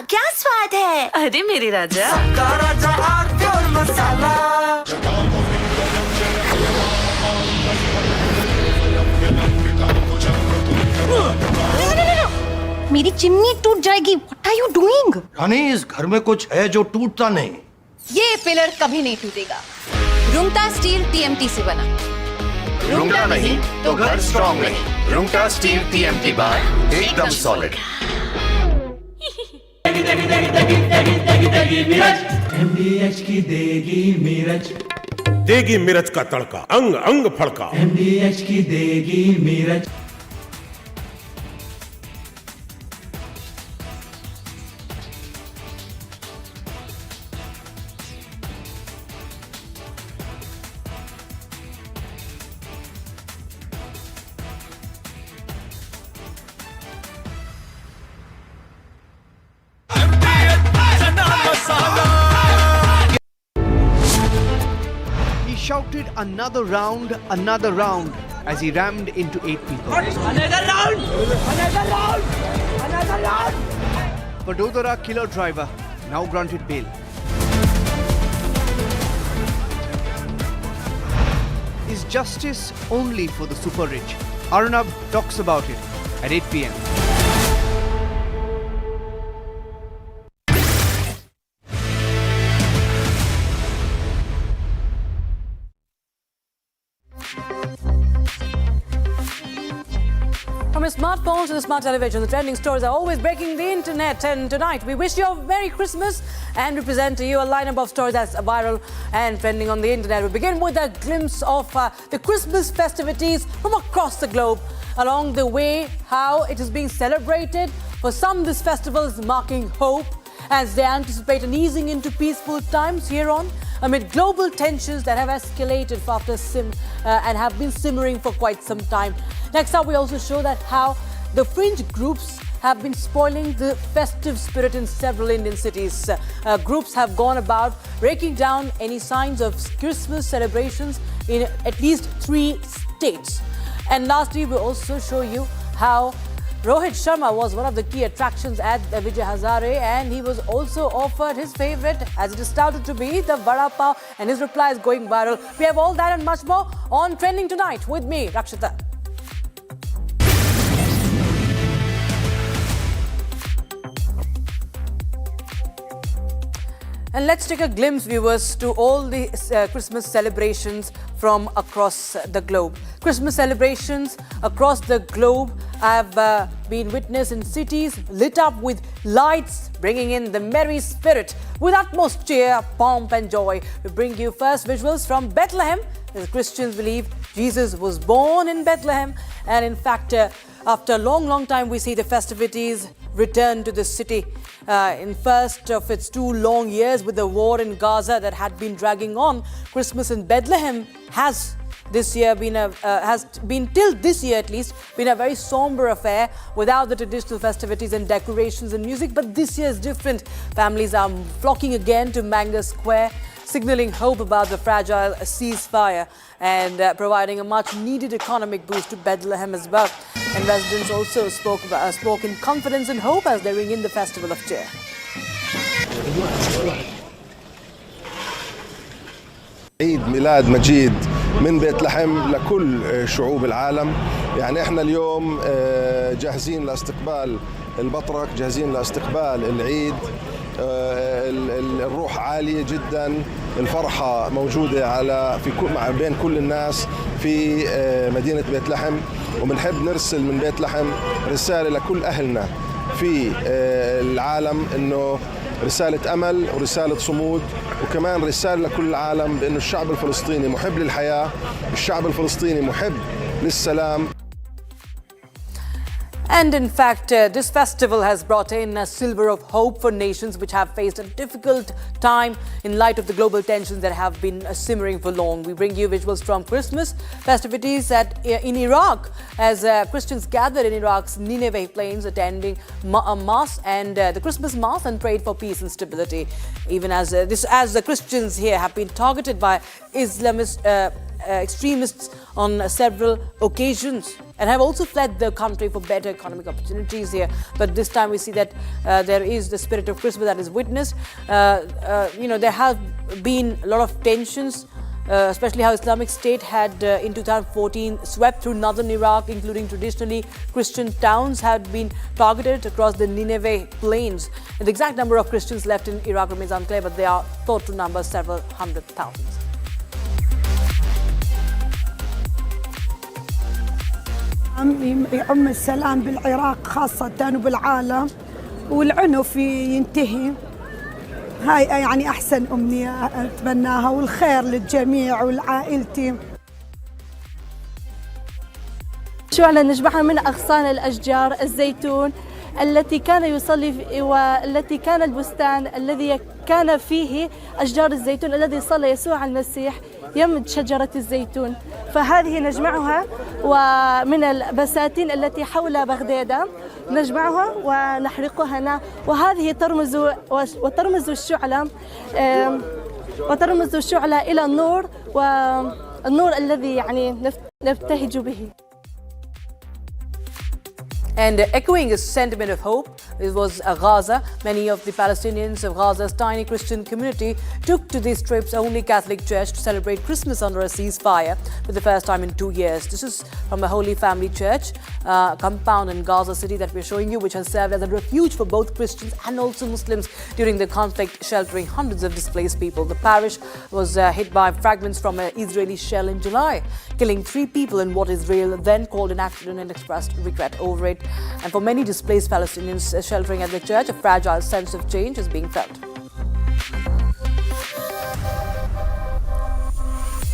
क्या स्वाद है? अरे मेरे राजा, मेरी चिमनी टूट जाएगी। What are you doing? रानी, इस घर में कुछ है जो टूटता नहीं। ये पिलर कभी नहीं टूटेगा। रुंगटा स्टील टीएमटी से बना। रुंगटा नहीं तो घर स्ट्रॉन्ग नहीं। रुंगटा स्टील टीएमटी बार एकदम सॉलिड। MDH की देगी मिर्च, देगी मिर्च का तड़का, अंग अंग फड़का। MDH की देगी मिर्च। He shouted another round as he rammed into 8 people. Another round! Another round! Another round! Vadodara killer driver now granted bail. Is justice only for the super rich? Arnab talks about it at 8 p.m. from your smartphone to the smart television, the trending stories are always breaking the internet. And tonight, we wish you a Merry Christmas and we present to you a lineup of stories that's viral and trending on the internet. We begin with a glimpse of the Christmas festivities from across the globe. Along the way, how it is being celebrated. For some, this festival is marking hope as they anticipate an easing into peaceful times here on, amid global tensions that have escalated and have been simmering for quite some time. Next up, we also show that how the fringe groups have been spoiling the festive spirit in several Indian cities. Groups have gone about breaking down any signs of Christmas celebrations in at least 3 states. And lastly, we also show you how Rohit Sharma was one of the key attractions at Vijay Hazare, and he was also offered his favourite, as it is touted to be, the vada pav, and his reply is going viral. We have all that and much more on Trending Tonight with me, Rakshita. And let's take a glimpse, viewers, to all the Christmas celebrations from across the globe. Christmas celebrations across the globe have been witnessed in cities lit up with lights, bringing in the merry spirit with utmost cheer, pomp and joy. We bring you first visuals from Bethlehem. The Christians believe Jesus was born in Bethlehem. And in fact, after a long time, we see the festivities return to the city. In first of its 2 long years with the war in Gaza that had been dragging on, Christmas in Bethlehem has this year been till this year at least been a very somber affair without the traditional festivities and decorations and music. But this year is different. Families are flocking again to Mango Square, signalling hope about the fragile ceasefire and providing a much needed economic boost to Bethlehem as well. And residents also spoke in confidence and hope as they ring in the festival of cheer. عيد ميلاد مجيد من بيتلحم لكل شعوب العالم. يعني احنا اليوم جاهزين لاستقبال البطرك، جاهزين لاستقبال العيد. الروح عالية جدا، الفرحة موجودة بين كل الناس في مدينة بيتلحم. وبنحب نرسل من بيتلحم رسالة لكل أهلنا في العالم، إنه رسالة أمل ورسالة صمود، وكمان رسالة لكل العالم بأنه الشعب الفلسطيني محب للحياة، الشعب الفلسطيني محب للسلام. And in fact, this festival has brought in a silver of hope for nations which have faced a difficult time in light of the global tensions that have been simmering for long. We bring you visuals from Christmas festivities in Iraq as Christians gathered in Iraq's Nineveh plains attending a mass and the Christmas mass and prayed for peace and stability. Even as the Christians here have been targeted by Islamist extremists on several occasions. and have also fled the country for better economic opportunities here. But this time we see that there is the spirit of Christmas that is witnessed. There have been a lot of tensions, especially how Islamic State had in 2014 swept through northern Iraq, including traditionally Christian towns had been targeted across the Nineveh plains. And the exact number of Christians left in Iraq remains unclear, but they are thought to number several hundred thousands. يعم السلام بالعراق خاصة وبالعالم والعنف ينتهي. هاي يعني أحسن أمنية أتمناها والخير للجميع ولعائلتي. شعلة نجمعها من أغصان الأشجار الزيتون التي كان يصلي والتي كان البستان الذي كان فيه أشجار الزيتون الذي صلى يسوع المسيح يمد شجرة الزيتون. فهذه نجمعها ومن البساتين التي حول بغداد نجمعها ونحرقها هنا، وهذه ترمز الشعلة إلى النور، والنور الذي يعني نبتهج به. And echoing a sentiment of hope, it was Gaza. Many of the Palestinians of Gaza's tiny Christian community took to the Strip's only Catholic church to celebrate Christmas under a ceasefire for the first time in 2 years. This is from a Holy Family Church compound in Gaza City that we're showing you, which has served as a refuge for both Christians and also Muslims during the conflict, sheltering hundreds of displaced people. The parish was hit by fragments from an Israeli shell in July, killing 3 people in what Israel then called an accident and expressed regret over it. And for many displaced Palestinians sheltering at the church, a fragile sense of change is being felt.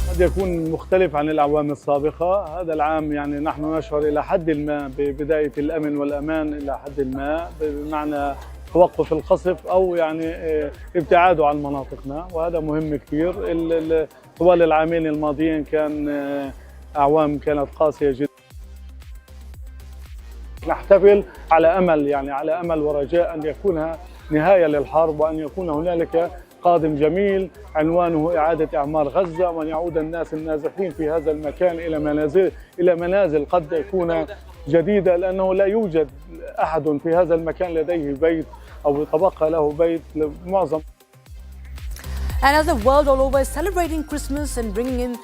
قد يكون مختلف عن الأعوام السابقة. هذا العام يعني نحن نشعر إلى حد ما ببداية الأمن والأمان إلى حد ما، بمعنى توقف القصف أو يعني ابتعاده عن مناطقنا، وهذا مهم كثير. طوال العامين الماضيين كان أعوام كانت قاسية جدا. نحتفل على أمل ورجاء أن يكون نهاية للحرب، وأن يكون هنالك قادم جميل عنوانه إعادة إعمار غزة، وأن يعود الناس النازحين في هذا المكان إلى منازل قد تكون جديدة، لأنه لا يوجد أحد في هذا المكان لديه بيت أو تبقى له بيت لمعظم. And as the world all over is celebrating Christmas and bringing in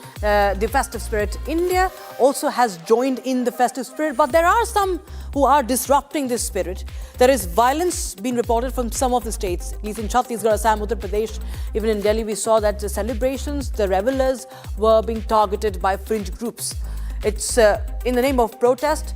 the festive spirit, India also has joined in the festive spirit. But there are some who are disrupting this spirit. There is violence being reported from some of the states, at least in Chhattisgarh, Assam, Uttar Pradesh. Even in Delhi, we saw that the celebrations, the revelers were being targeted by fringe groups. It's in the name of protest.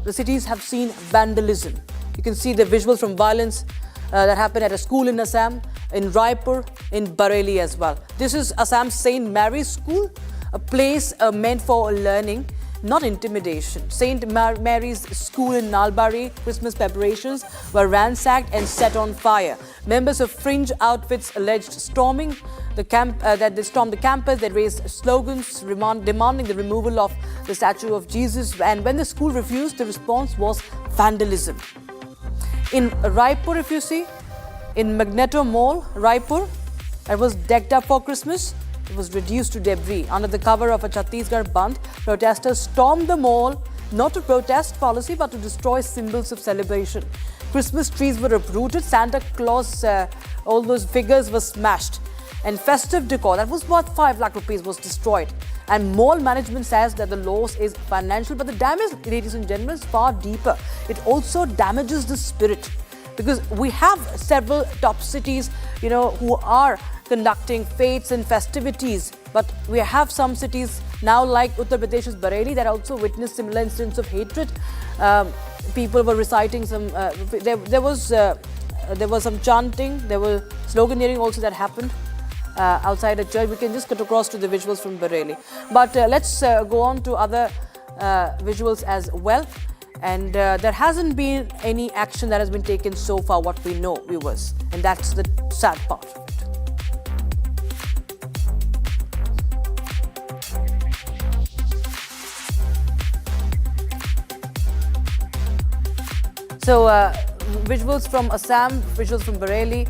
The cities have seen vandalism. You can see the visuals from violence that happened at a school in Assam, in Raipur, in Bareilly as well. This is Assam's St. Mary's School, a place meant for learning, not intimidation. St. Mary's School in Nalbari, Christmas preparations were ransacked and set on fire. Members of fringe outfits alleged storming the that they stormed the campus. They raised slogans demanding the removal of the statue of Jesus. And when the school refused, the response was vandalism. In Raipur, if you see, in Magneto Mall, Raipur, it was decked up for Christmas. It was reduced to debris. Under the cover of a Chhattisgarh Bandh, protesters stormed the mall, not to protest policy, but to destroy symbols of celebration. Christmas trees were uprooted, Santa Claus, all those figures were smashed. And festive decor, that was worth 5 lakh rupees, was destroyed. And mall management says that the loss is financial, but the damage, ladies and gentlemen, is far deeper. It also damages the spirit. Because we have several top cities, who are conducting fates and festivities. But we have some cities now like Uttar Pradesh's Bareilly that also witnessed similar incidents of hatred. People were reciting some, there was some chanting, there was sloganeering also that happened outside a church. We can just cut across to the visuals from Bareilly. But let's go on to other visuals as well. And there hasn't been any action that has been taken so far, what we know, viewers. And that's the sad part of it. So, visuals from Assam, visuals from Bareilly.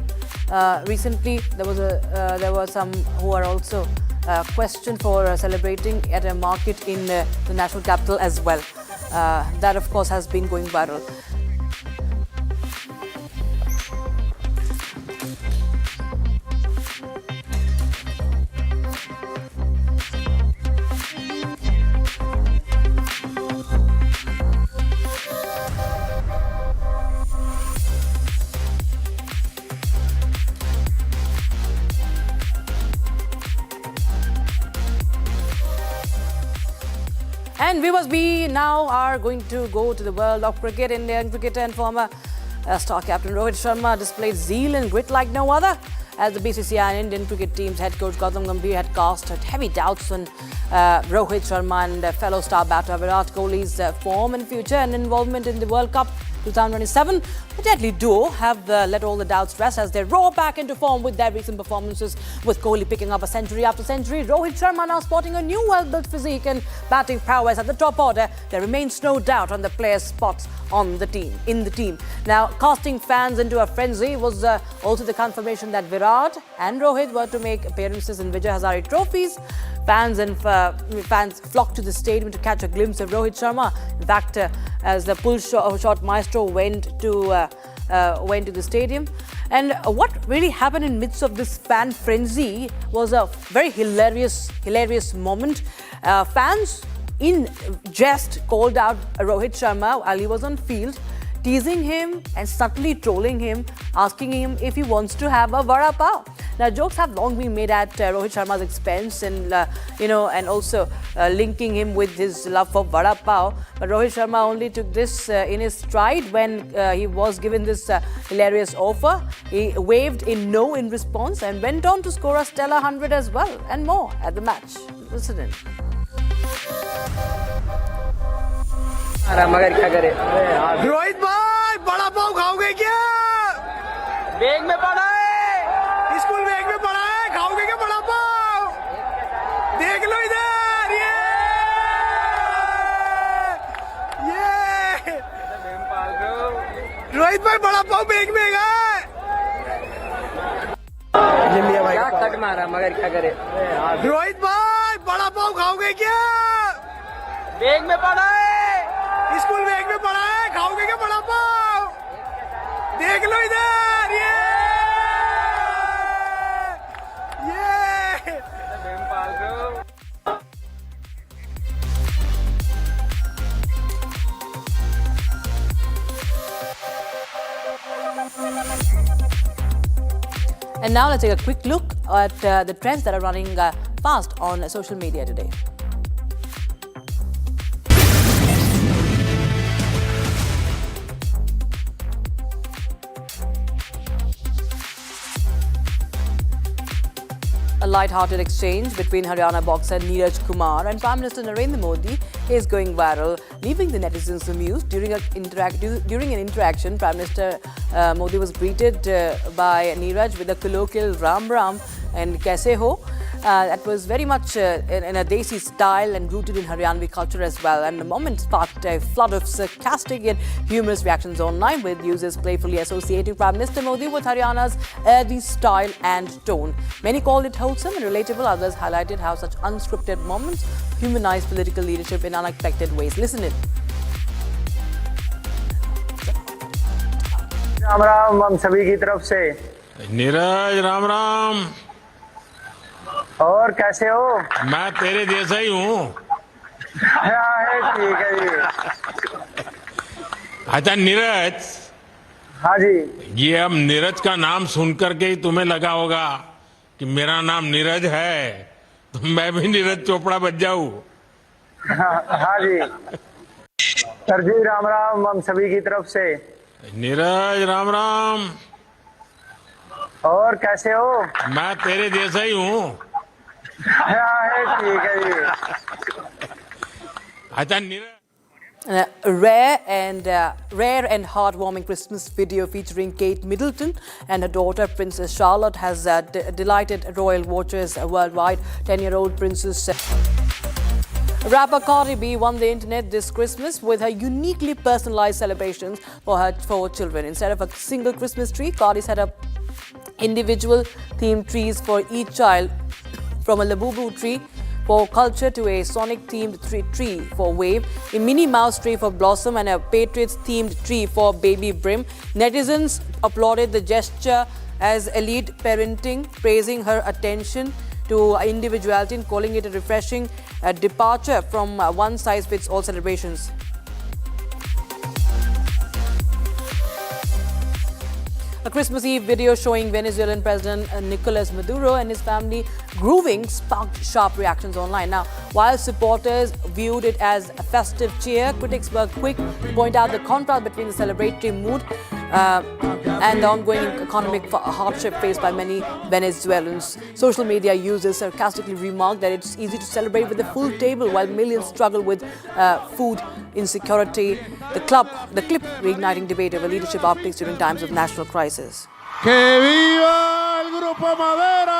Recently, there were some who are also questioned for celebrating at a market in the national capital as well. that, of course, has been going viral. And viewers, we now are going to go to the world of cricket. Indian cricketer and former star captain Rohit Sharma displayed zeal and grit like no other as the BCCI and Indian cricket team's head coach Gautam Gambhir had cast heavy doubts on Rohit Sharma and fellow star batter Virat Kohli's form and future and involvement in the World Cup 2027. The deadly duo have let all the doubts rest as they roar back into form with their recent performances, with Kohli picking up a century after century. Rohit Sharma now sporting a new well-built physique and batting prowess at the top order. There remains no doubt on the players' spots on the team. Now, casting fans into a frenzy was also the confirmation that Virat and Rohit were to make appearances in Vijay Hazare trophies. Fans flocked to the stadium to catch a glimpse of Rohit Sharma. In fact, as the pull shot maestro went to the stadium. And what really happened in midst of this fan frenzy was a very hilarious moment. Fans in jest called out Rohit Sharma while he was on field, teasing him and subtly trolling him, asking him if he wants to have a vada pav. Now, jokes have long been made at Rohit Sharma's expense, and and also linking him with his love for vada pav. But Rohit Sharma only took this in his stride when he was given this hilarious offer. He waved in no in response and went on to score a stellar 100 as well and more at the match. Listen in. मगर क्या करे रोहित भाई बड़ा पाव खाओगे क्या bag में पड़ा है स्कूल बैग में पड़ा है खाओगे क्या बड़ा पाव देख लो इधर ये रोहित भाई बड़ा पाव बैग में है क्या कट मारा मगर क्या करे रोहित भाई बड़ा पाव खाओगे क्या बैग में पड़ा है स्कूल बैग में पड़ा है खाओगे क्या बड़ा पाव देख लो इधर ये And now let's take a quick look at the trends that are running fast on social media today. A light-hearted exchange between Haryana boxer Neeraj Kumar and Prime Minister Narendra Modi is going viral, leaving the netizens amused. During an interaction, Prime Minister Modi was greeted by Neeraj with a colloquial Ram Ram and Kaise Ho. That was very much in a Desi style and rooted in Haryanvi culture as well. And the moment sparked a flood of sarcastic and humorous reactions online, with users playfully associating Prime Minister Modi with Haryana's airy style and tone. Many called it wholesome and relatable. Others highlighted how such unscripted moments humanize political leadership in unexpected ways. Listen in. Ram Ram हम सभी की तरफ से नीरज राम राम और कैसे हो मैं तेरे जैसा ही हूँ ठीक है जी अच्छा नीरज हाँ जी ये अब नीरज का नाम सुन करके ही तुम्हें लगा होगा कि मेरा नाम नीरज है तो मैं भी नीरज चोपड़ा बन जाऊँ हाँ जी सर जी राम राम हम सभी की तरफ से नीरज राम राम और कैसे हो मैं तेरे जैसा ही हूँ ठीक है जी अच्छा Neeraj A rare and heartwarming Christmas video featuring Kate Middleton and her daughter Princess Charlotte has delighted royal watchers worldwide. 10-year-old Princess rapper Cardi B won the internet this Christmas with her uniquely personalized celebrations for her 4 children. Instead of a single Christmas tree, Cardi set up individual themed trees for each child, from a Labubu tree for culture to a Sonic-themed tree for Wave, a Minnie Mouse tree for Blossom and a Patriots-themed tree for Baby Brim. Netizens applauded the gesture as elite parenting, praising her attention to individuality and calling it a refreshing departure from one-size-fits-all celebrations. A Christmas Eve video showing Venezuelan President Nicolas Maduro and his family grooving sparked sharp reactions online. Now, while supporters viewed it as a festive cheer, critics were quick to point out the contrast between the celebratory mood and the ongoing economic hardship faced by many Venezuelans. Social media users sarcastically remarked that it's easy to celebrate with a full table while millions struggle with food insecurity. The clip reigniting debate over leadership optics during times of national crisis. ¡Que viva el Grupo Madera!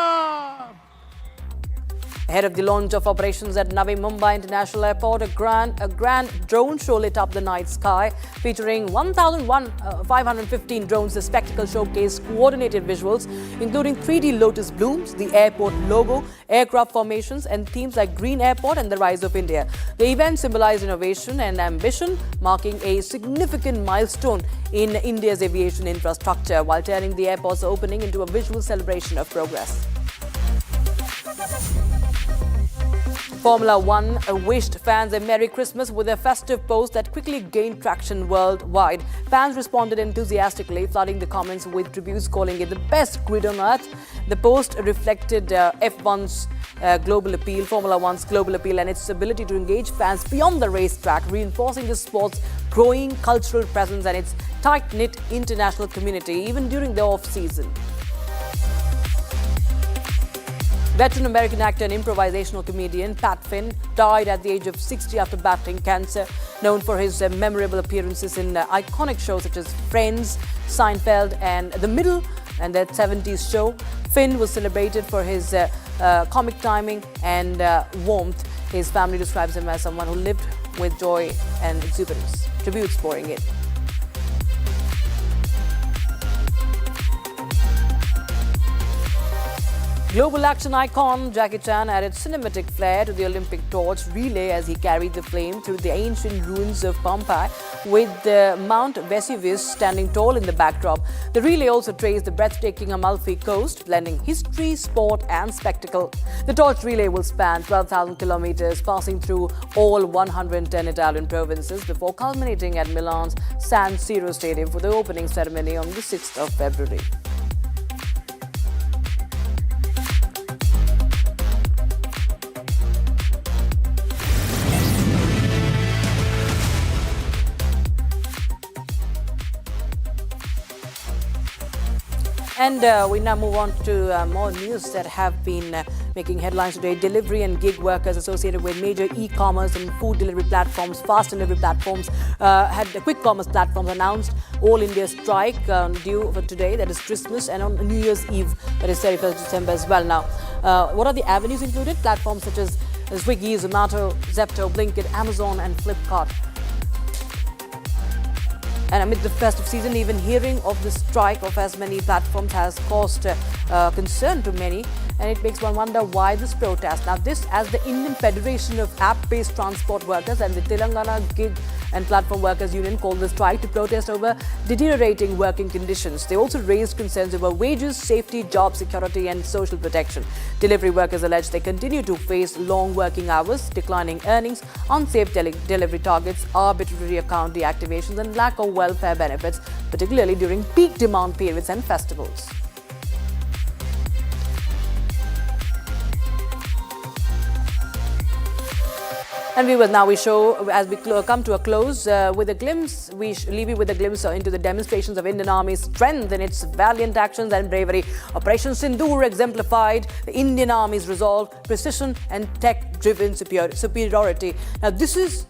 Ahead of the launch of operations at Navi Mumbai International Airport, a grand drone show lit up the night sky, featuring 1,515 drones. The spectacle showcased coordinated visuals, including 3D lotus blooms, the airport logo, aircraft formations, and themes like Green Airport and the Rise of India. The event symbolized innovation and ambition, marking a significant milestone in India's aviation infrastructure, while turning the airport's opening into a visual celebration of progress. Formula One wished fans a Merry Christmas with a festive post that quickly gained traction worldwide. Fans responded enthusiastically, flooding the comments with tributes calling it the best grid on earth. The post reflected F1's global appeal, Formula One's global appeal, and its ability to engage fans beyond the racetrack, reinforcing the sport's growing cultural presence and its tight-knit international community, even during the off-season. Veteran American actor and improvisational comedian Pat Finn died at the age of 60 after battling cancer. Known for his memorable appearances in iconic shows such as Friends, Seinfeld, and The Middle and their 70s show, Finn was celebrated for his comic timing and warmth. His family describes him as someone who lived with joy and exuberance. Tributes pouring in. Global action icon Jackie Chan added cinematic flair to the Olympic torch relay as he carried the flame through the ancient ruins of Pompeii, with Mount Vesuvius standing tall in the backdrop. The relay also traced the breathtaking Amalfi Coast, blending history, sport and spectacle. The torch relay will span 12,000 kilometers, passing through all 110 Italian provinces before culminating at Milan's San Siro Stadium for the opening ceremony on the 6th of February. And we now move on to more news that have been making headlines today. Delivery and gig workers associated with major e-commerce and food delivery platforms, fast delivery platforms, had quick commerce platforms announced all India strike due for today, that is Christmas, and on New Year's Eve, that is 31st December as well. Now, what are the avenues included? Platforms such as Swiggy, Zomato, Zepto, Blinkit, Amazon and Flipkart. And amid the festive season, even hearing of the strike of as many platforms has caused concern to many, and it makes one wonder why this protest. Now, this as the Indian Federation of App-Based Transport Workers and the Telangana Gig and Platform Workers Union called the strike to protest over deteriorating working conditions. They also raised concerns over wages, safety, job security and social protection. Delivery workers allege they continue to face long working hours, declining earnings, unsafe delivery targets, arbitrary account deactivations and lack of welfare benefits, particularly during peak demand periods and festivals. And we show, as we come to a close, with a glimpse, we leave you with a glimpse into the demonstrations of Indian Army's strength in its valiant actions and bravery. Operation Sindoor exemplified the Indian Army's resolve, precision and tech-driven superiority. Now, this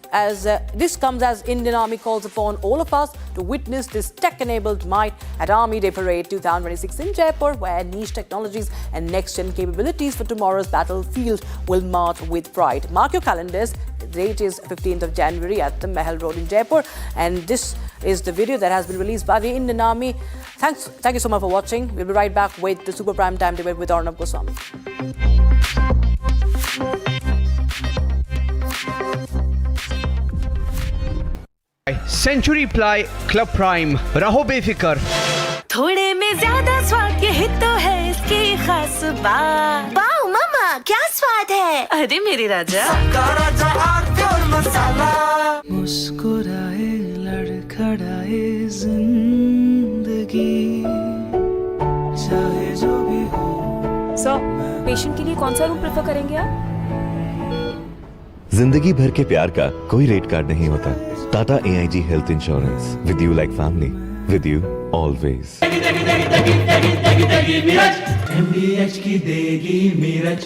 comes as Indian Army calls upon all of us to witness this tech-enabled might at Army Day Parade 2026 in Jaipur, where niche technologies and next-gen capabilities for tomorrow's battlefield will march with pride. Mark your calendars. The date is 15th of January at the Mahal Road in Jaipur, and this is the video that has been released by the Indian Army. Thank you so much for watching. We'll be right back with the Super Prime Time debate with Arnab Goswami. Century Ply Club Prime. रहो बेफिक्र. थोड़े में ज्यादा स्वाद यही तो है इसकी खास बात. वाओ मामा, क्या स्वाद है. अरे मेरे राजा. राजा और मसाला. मुस्कुराए लड़खड़ाए जिंदगी चाहे जो भी हो. सर, पेशेंट के लिए कौन सा रूम प्रेफर करेंगे आप? जिंदगी भर के प्यार का कोई रेट कार्ड नहीं होता. Tata AIG health insurance. With you like family. With you always. MDH की देगी मिर्च.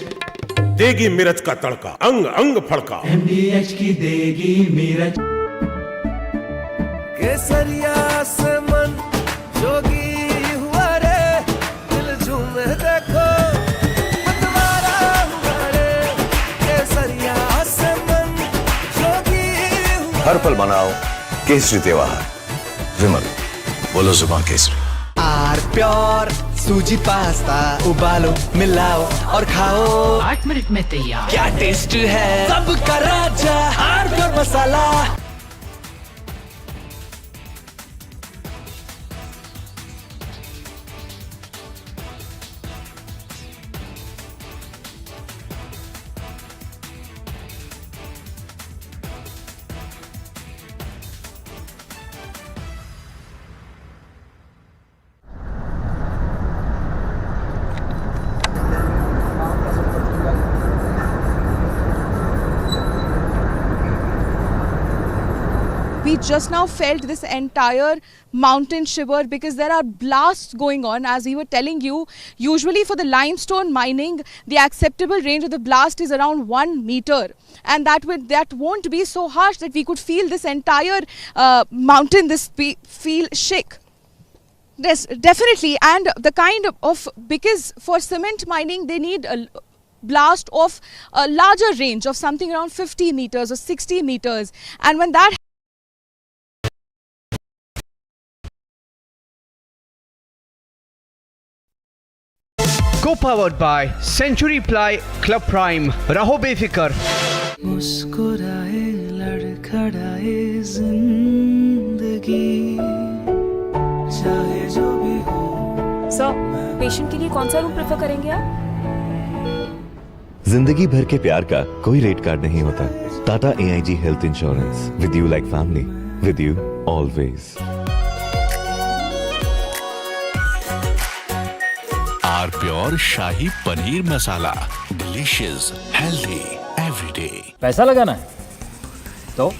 देगी मिर्च का तड़का, अंग अंग फड़का. MDH की देगी मिर्च. केसरिया से मन जोगी हुआ रे. दिल झूमे देखो मतवारा हुआ रे. केसरिया से मन जोगी हुआ. हर पल मनाओ केसरी त्योहार. विमल, बोलो जुबान केसरी. आर प्योर सूजी पास्ता उबालो मिलाओ और खाओ. 8 मिनट में तैयार. क्या टेस्ट है सबका राजा are pure masala. We just now felt this entire mountain shiver because there are blasts going on. As we were telling you, usually for the limestone mining, the acceptable range of the blast is around 1 meter, and that won't be so harsh that we could feel this entire mountain feel shake. Yes, definitely, and the kind of because for cement mining they need a blast of a larger range of something around 50 meters or 60 meters, and when that Co-powered by Century Ply Club Prime. रहो बेफिक्र. मुस्कुराए लड़खड़ाए जिंदगी चाहे जो भी हो. Sir, patient के लिए कौन सा रूम प्रेफर करेंगे आप? जिंदगी भर के प्यार का कोई रेट कार्ड नहीं होता. Tata AIG health insurance. With you like family. With you always. Our pure shahi paneer masala. Delicious, healthy, everyday. पैसा लगाना है तो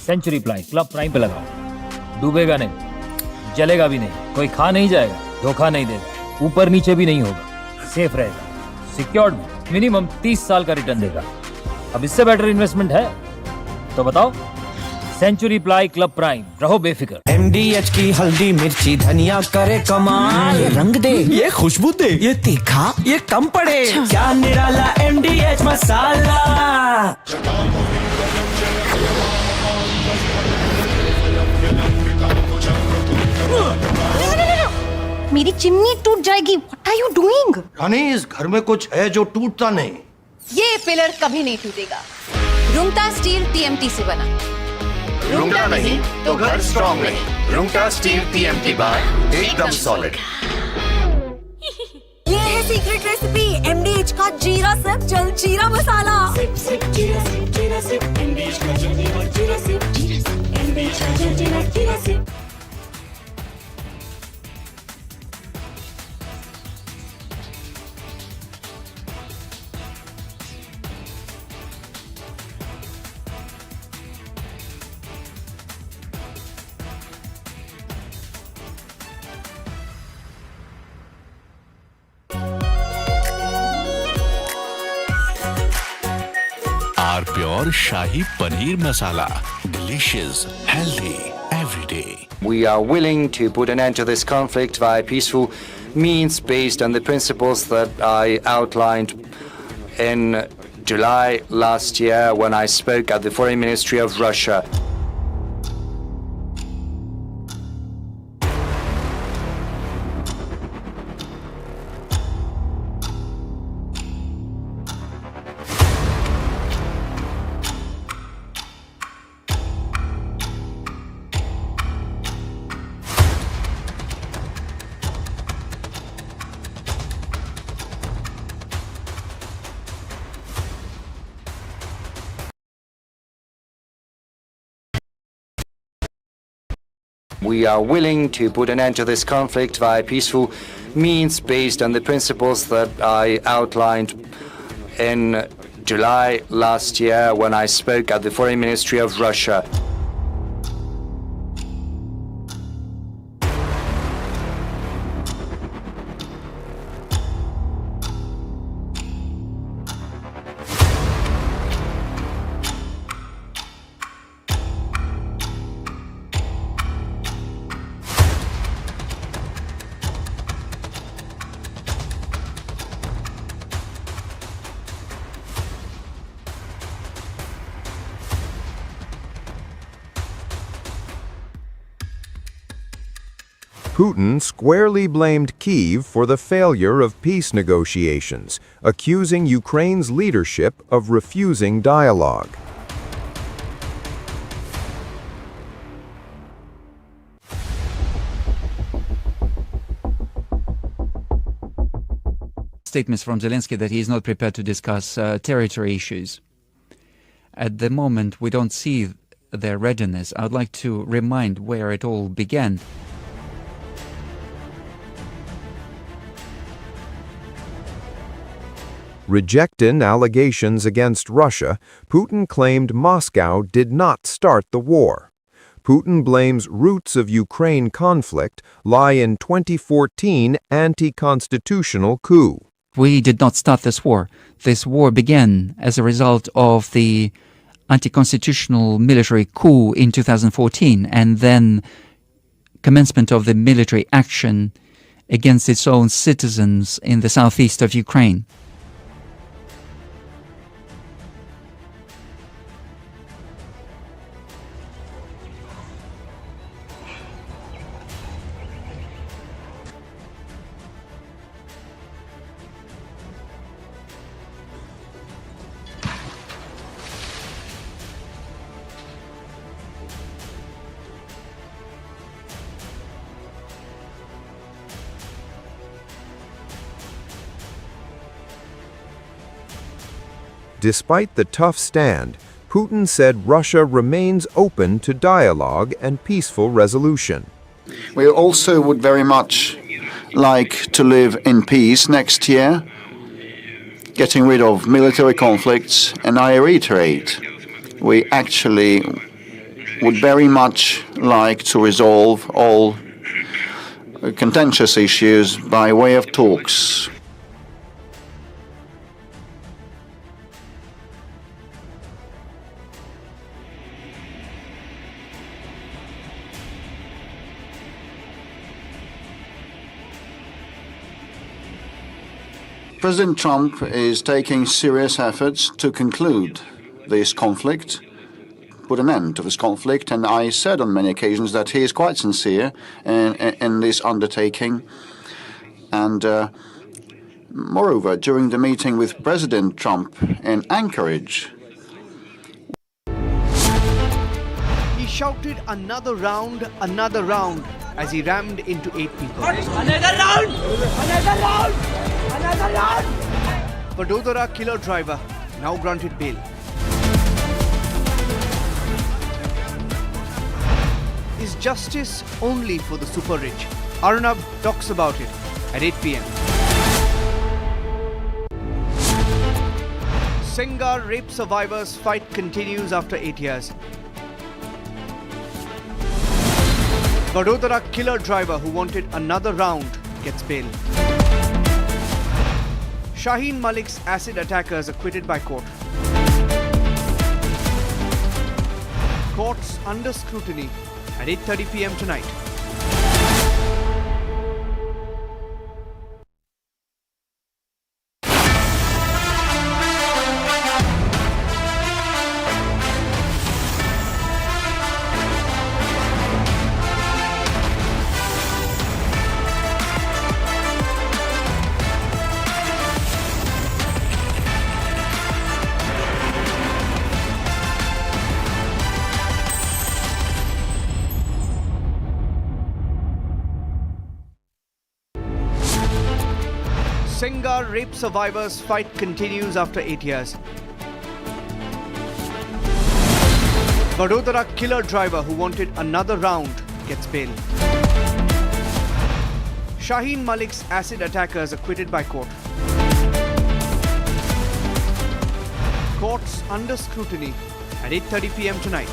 सेंचुरी प्लाई क्लब प्राइम पे लगाओ. डूबेगा नहीं, जलेगा भी नहीं, कोई खा नहीं जाएगा, धोखा नहीं देगा, ऊपर नीचे भी नहीं होगा, सेफ रहेगा, सिक्योर्ड, मिनिमम 30 साल का रिटर्न देगा. अब इससे बेटर इन्वेस्टमेंट है तो बताओ. Century ply club prime. रहो बेफिक्र. MDH की हल्दी मिर्ची धनिया करे कमाल. ये रंग दे, ये खुशबू दे, ये तीखा, ये कम पड़े. क्या निराला MDH मसाला. मेरी चिमनी टूट जाएगी. What are you doing? रानी, इस घर में कुछ है जो टूटता नहीं. ये पिलर कभी नहीं टूटेगा. रुंगटा स्टील TMT से बना. रुंगटा नहीं तो घर स्ट्रॉन्ग नहीं. रुंगटा स्टील TMT बार एकदम सॉलिड. ये है सीक्रेट रेसिपी MDH का जीरा सिप जलजीरा मसाला. जीरा सिप MDH का जलजीरा सिप. MDH का jaljeera sip. Our pure shahi paneer masala. Delicious, healthy, everyday. We are willing to put an end to this conflict via peaceful means based on the principles that I outlined in July last year when I spoke at the Foreign Ministry of Russia. We are willing to put an end to this conflict via peaceful means based on the principles that I outlined in July last year when I spoke at the Foreign Ministry of Russia. Putin squarely blamed Kyiv for the failure of peace negotiations, accusing Ukraine's leadership of refusing dialogue. Statements from Zelensky that he is not prepared to discuss territory issues. At the moment, we don't see their readiness. I would like to remind where it all began. Rejecting allegations against Russia, Putin claimed Moscow did not start the war. Putin blames roots of Ukraine conflict lie in 2014 anti-constitutional coup. We did not start this war. This war began as a result of the anti-constitutional military coup in 2014 and then commencement of the military action against its own citizens in the southeast of Ukraine. Despite the tough stand, Putin said Russia remains open to dialogue and peaceful resolution. We also would very much like to live in peace next year, getting rid of military conflicts, and I reiterate, we actually would very much like to resolve all contentious issues by way of talks. President Trump is taking serious efforts to conclude this conflict, put an end to this conflict, and I said on many occasions that he is quite sincere in this undertaking. And moreover, during the meeting with President Trump in Anchorage, he shouted another round, as he rammed into 8 people. Another round! Another round! Another round! Vadodara killer driver now granted bail. Is justice only for the super rich? Arnab talks about it at 8 p.m. Sengar rape survivors fight continues after 8 years. Vadodara killer driver who wanted another round gets bail. Shaheen Malik's acid attackers acquitted by court. Courts under scrutiny at 8:30 p.m. tonight. Sengar rape survivors fight continues after 8 years. Vadodara killer driver who wanted another round gets bail. Shaheen Malik's acid attackers acquitted by court. Courts under scrutiny at 8:30 p.m. tonight.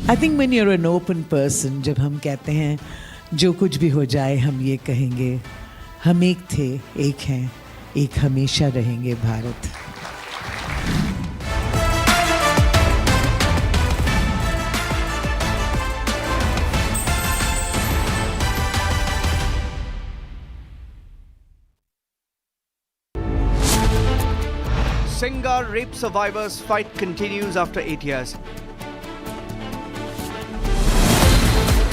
I think when you're an open person, जब हम कहते हैं जो कुछ भी हो जाए हम ये कहेंगे हम एक थे, एक हैं, एक हमेशा रहेंगे Bharat. Singar rape survivors' fight continues after 8 years.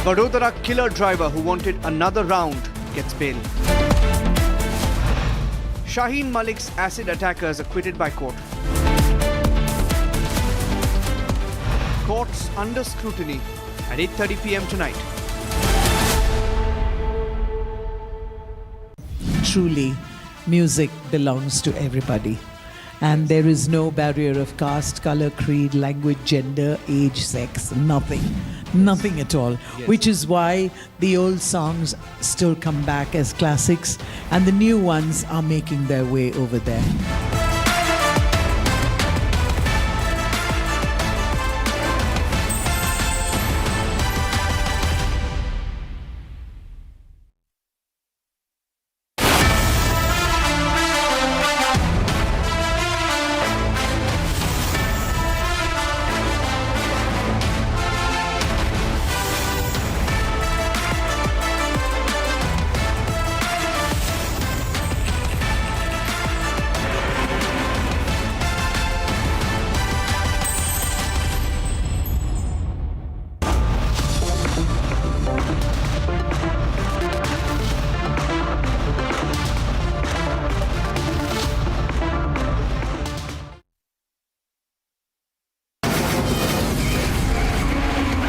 Vadodara killer driver who wanted another round gets bail. Shaheen Malik's acid attackers acquitted by court. Courts under scrutiny at 8:30 p.m. tonight. Truly, music belongs to everybody. And there is no barrier of caste, color, creed, language, gender, age, sex, nothing. Nothing at all. Yes. Which is why the old songs still come back as classics and the new ones are making their way over there.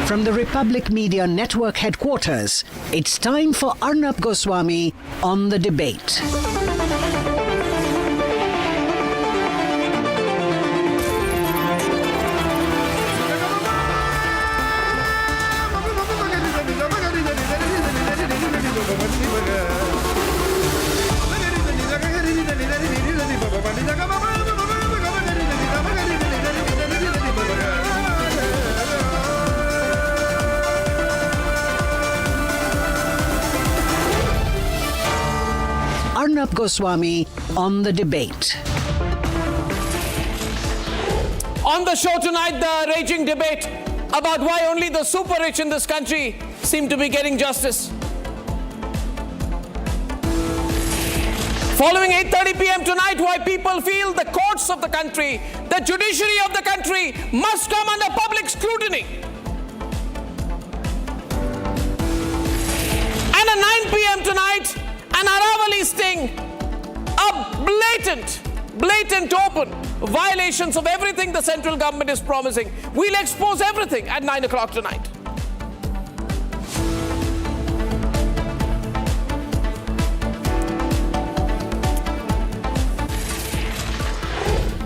From the Republic Media Network headquarters, it's time for Arnab Goswami on The Debate. Arnab Goswami on The Debate. On the show tonight, the raging debate about why only the super rich in this country seem to be getting justice. Following 8:30 p.m. tonight, why people feel the courts of the country, the judiciary of the country must come under public scrutiny. And at 9 p.m. tonight, an Aravali sting, a blatant open violations of everything the central government is promising. We'll expose everything at 9 o'clock tonight.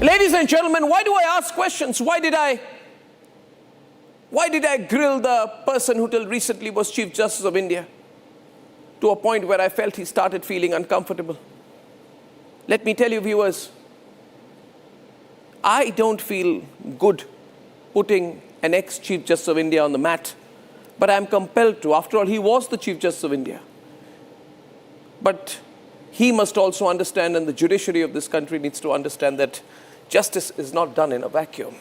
Ladies and gentlemen, why do I ask questions? Why did I grill the person who till recently was Chief Justice of India? To a point where I felt he started feeling uncomfortable. Let me tell you, viewers, I don't feel good putting an ex-Chief Justice of India on the mat, but I'm compelled to. After all, he was the Chief Justice of India. But he must also understand, and the judiciary of this country needs to understand, that justice is not done in a vacuum.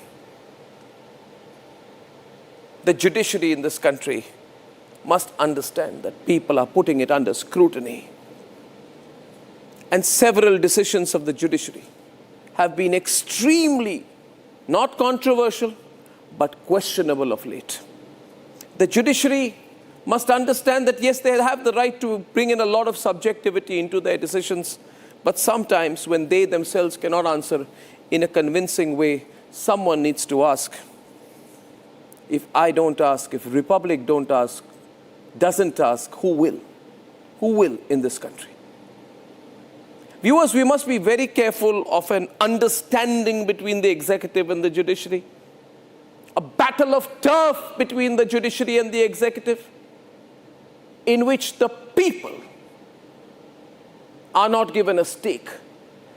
The judiciary in this country must understand that people are putting it under scrutiny. And several decisions of the judiciary have been extremely, not controversial, but questionable of late. The judiciary must understand that yes, they have the right to bring in a lot of subjectivity into their decisions, but sometimes when they themselves cannot answer in a convincing way, someone needs to ask. If I don't ask, if Republic don't ask, doesn't ask, who will? Who will in this country? Viewers, we must be very careful of an understanding between the executive and the judiciary. A battle of turf between the judiciary and the executive, in which the people are not given a stake.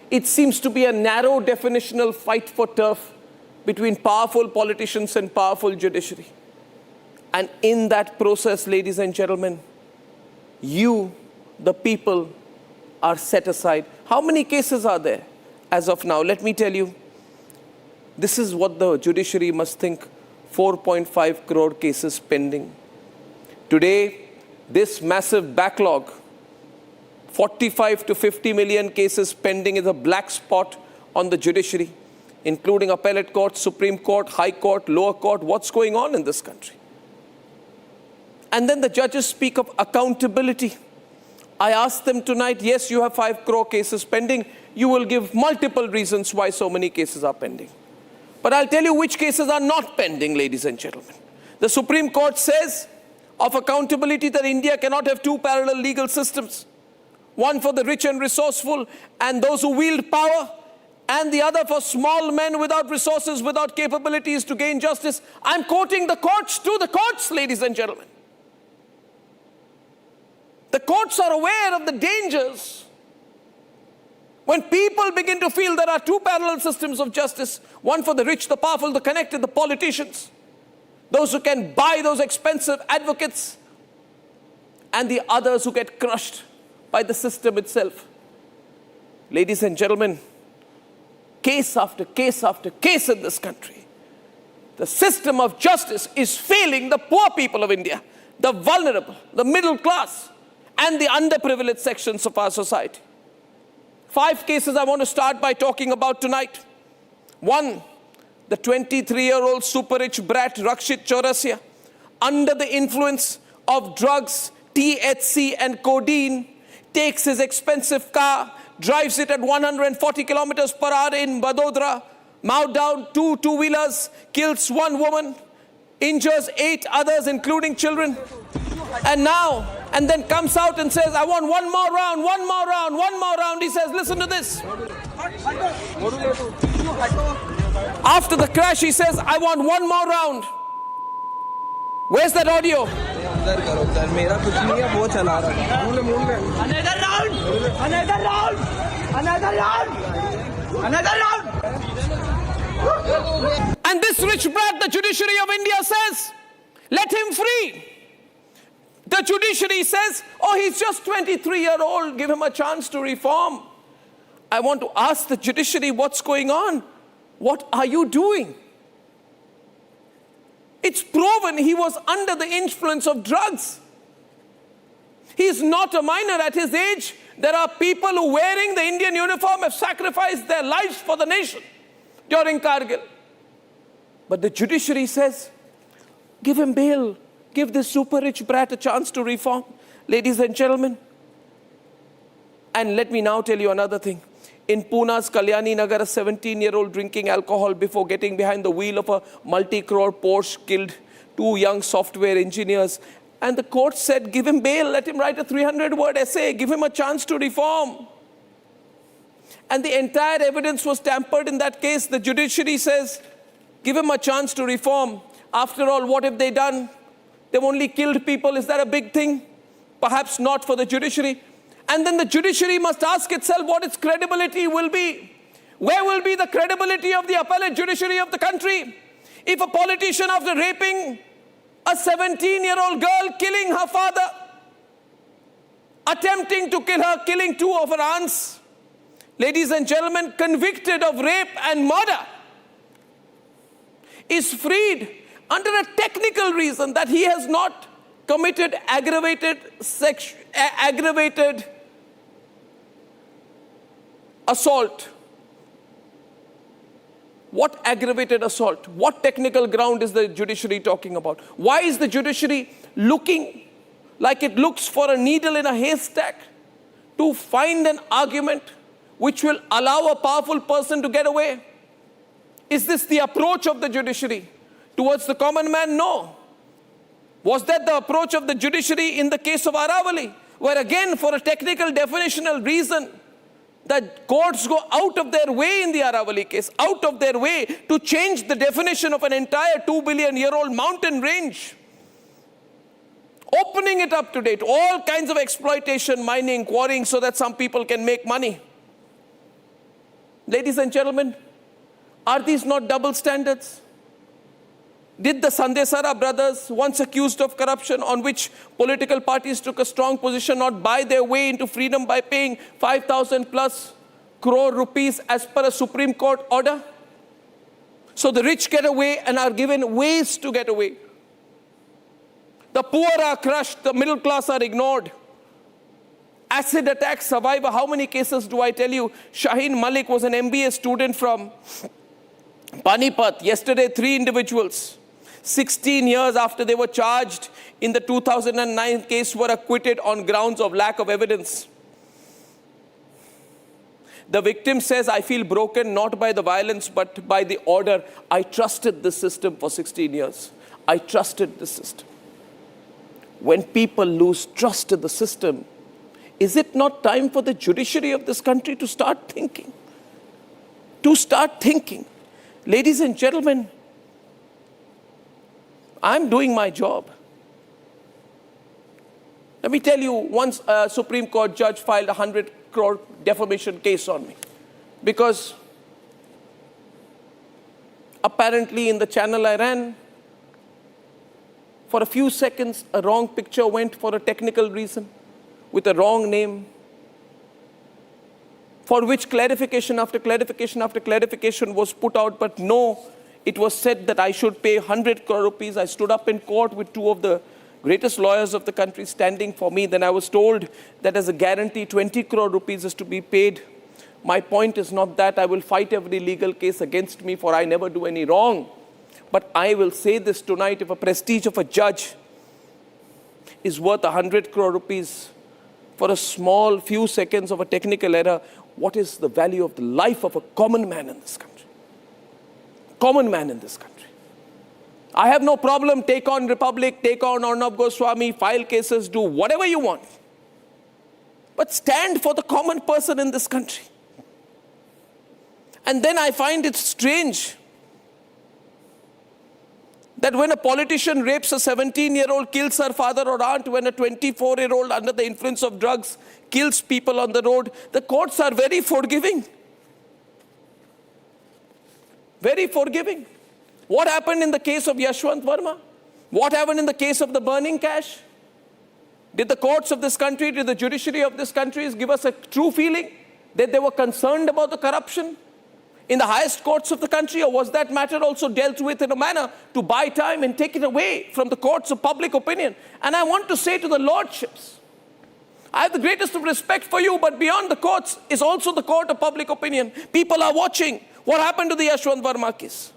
It seems to be a narrow definitional fight for turf between powerful politicians and powerful judiciary. And in that process, ladies and gentlemen, you, the people, are set aside. How many cases are there as of now? Let me tell you, this is what the judiciary must think: 4.5 crore cases pending. Today, this massive backlog, 45 to 50 million cases pending, is a black spot on the judiciary, including appellate court, Supreme Court, High Court, lower court. What's going on in this country? And then the judges speak of accountability. I asked them tonight, yes, you have 5 crore cases pending. You will give multiple reasons why so many cases are pending. But I'll tell you which cases are not pending, ladies and gentlemen. The Supreme Court says of accountability that India cannot have two parallel legal systems. One for the rich and resourceful and those who wield power, and the other for small men without resources, without capabilities to gain justice. I'm quoting the courts to the courts, ladies and gentlemen. The courts are aware of the dangers when people begin to feel there are two parallel systems of justice, one for the rich, the powerful, the connected, the politicians, those who can buy those expensive advocates, and the others who get crushed by the system itself. Ladies and gentlemen, case after case after case in this country, the system of justice is failing the poor people of India, the vulnerable, the middle class, and the underprivileged sections of our society. 5 cases I want to start by talking about tonight. 1, the 23-year-old super-rich brat Rakshit Chaurasia, under the influence of drugs, THC and codeine, takes his expensive car, drives it at 140 kilometers per hour in Vadodara, mowed down 2 two-wheelers, kills 1 woman, injures 8 others, including children, and then comes out and says, I want one more round, one more round, one more round. He says, listen to this. After the crash, he says, I want one more round. Where's that audio? Another round! Another round! Another round! Another round! And this rich brat, the judiciary of India says, let him free. The judiciary says, oh, he's just 23-year-old, give him a chance to reform. I want to ask the judiciary, what's going on? What are you doing? It's proven he was under the influence of drugs. He's not a minor at his age. There are people who, wearing the Indian uniform, have sacrificed their lives for the nation during Kargil. But the judiciary says, give him bail. Give this super-rich brat a chance to reform. Ladies and gentlemen, and let me now tell you another thing. In Pune's Kalyani Nagar, a 17-year-old drinking alcohol before getting behind the wheel of a multi-crore Porsche killed 2 young software engineers. And the court said, give him bail, let him write a 300-word essay, give him a chance to reform. And the entire evidence was tampered in that case. The judiciary says, give him a chance to reform. After all, what have they done? They've only killed people. Is that a big thing? Perhaps not for the judiciary. And then the judiciary must ask itself what its credibility will be. Where will be the credibility of the appellate judiciary of the country if a politician, after raping a 17-year-old girl, killing her father, attempting to kill her, killing 2 of her aunts, ladies and gentlemen, convicted of rape and murder, is freed under a technical reason that he has not committed aggravated assault. What aggravated assault? What technical ground is the judiciary talking about? Why is the judiciary looking like it looks for a needle in a haystack to find an argument which will allow a powerful person to get away? Is this the approach of the judiciary towards the common man? No. Was that the approach of the judiciary in the case of Aravali, where again, for a technical definitional reason, that courts go out of their way in the Aravali case, out of their way to change the definition of an entire 2 billion year old mountain range, opening it up today to all kinds of exploitation, mining, quarrying, so that some people can make money. Ladies and gentlemen, are these not double standards? Did the Sandesara brothers, once accused of corruption, on which political parties took a strong position, not buy their way into freedom by paying 5,000 plus crore rupees as per a Supreme Court order? So the rich get away and are given ways to get away. The poor are crushed, the middle class are ignored. Acid attack survivor, how many cases do I tell you? Shaheen Malik was an MBA student from Panipat. Yesterday, 3 individuals, 16 years after they were charged in the 2009 case, were acquitted on grounds of lack of evidence. The victim says, I feel broken not by the violence but by the order. I trusted the system for 16 years. I trusted the system. When people lose trust in the system, is it not time for the judiciary of this country to start thinking? To start thinking. Ladies and gentlemen, I'm doing my job. Let me tell you, once a Supreme Court judge filed a 100 crore defamation case on me because apparently in the channel I ran, for a few seconds, a wrong picture went for a technical reason with a wrong name, for which clarification after clarification after clarification was put out, but no, it was said that I should pay 100 crore rupees. I stood up in court with 2 of the greatest lawyers of the country standing for me. Then I was told that as a guarantee, 20 crore rupees is to be paid. My point is not that I will fight every legal case against me, for I never do any wrong. But I will say this tonight, if a prestige of a judge is worth 100 crore rupees for a small few seconds of a technical error, what is the value of the life of a common man in this country? Common man in this country. I have no problem, take on Republic, take on Arnab Goswami, file cases, do whatever you want. But stand for the common person in this country. And then I find it strange that when a politician rapes a 17-year-old, kills her father or aunt, when a 24-year-old under the influence of drugs kills people on the road, the courts are very forgiving. Very forgiving. What happened in the case of Yashwant Verma? What happened in the case of the burning cash? Did the courts of this country, did the judiciary of this country give us a true feeling that they were concerned about the corruption in the highest courts of the country, or was that matter also dealt with in a manner to buy time and take it away from the courts of public opinion? And I want to say to the lordships, I have the greatest of respect for you, but beyond the courts is also the court of public opinion. People are watching what happened to the Yashwant Verma case.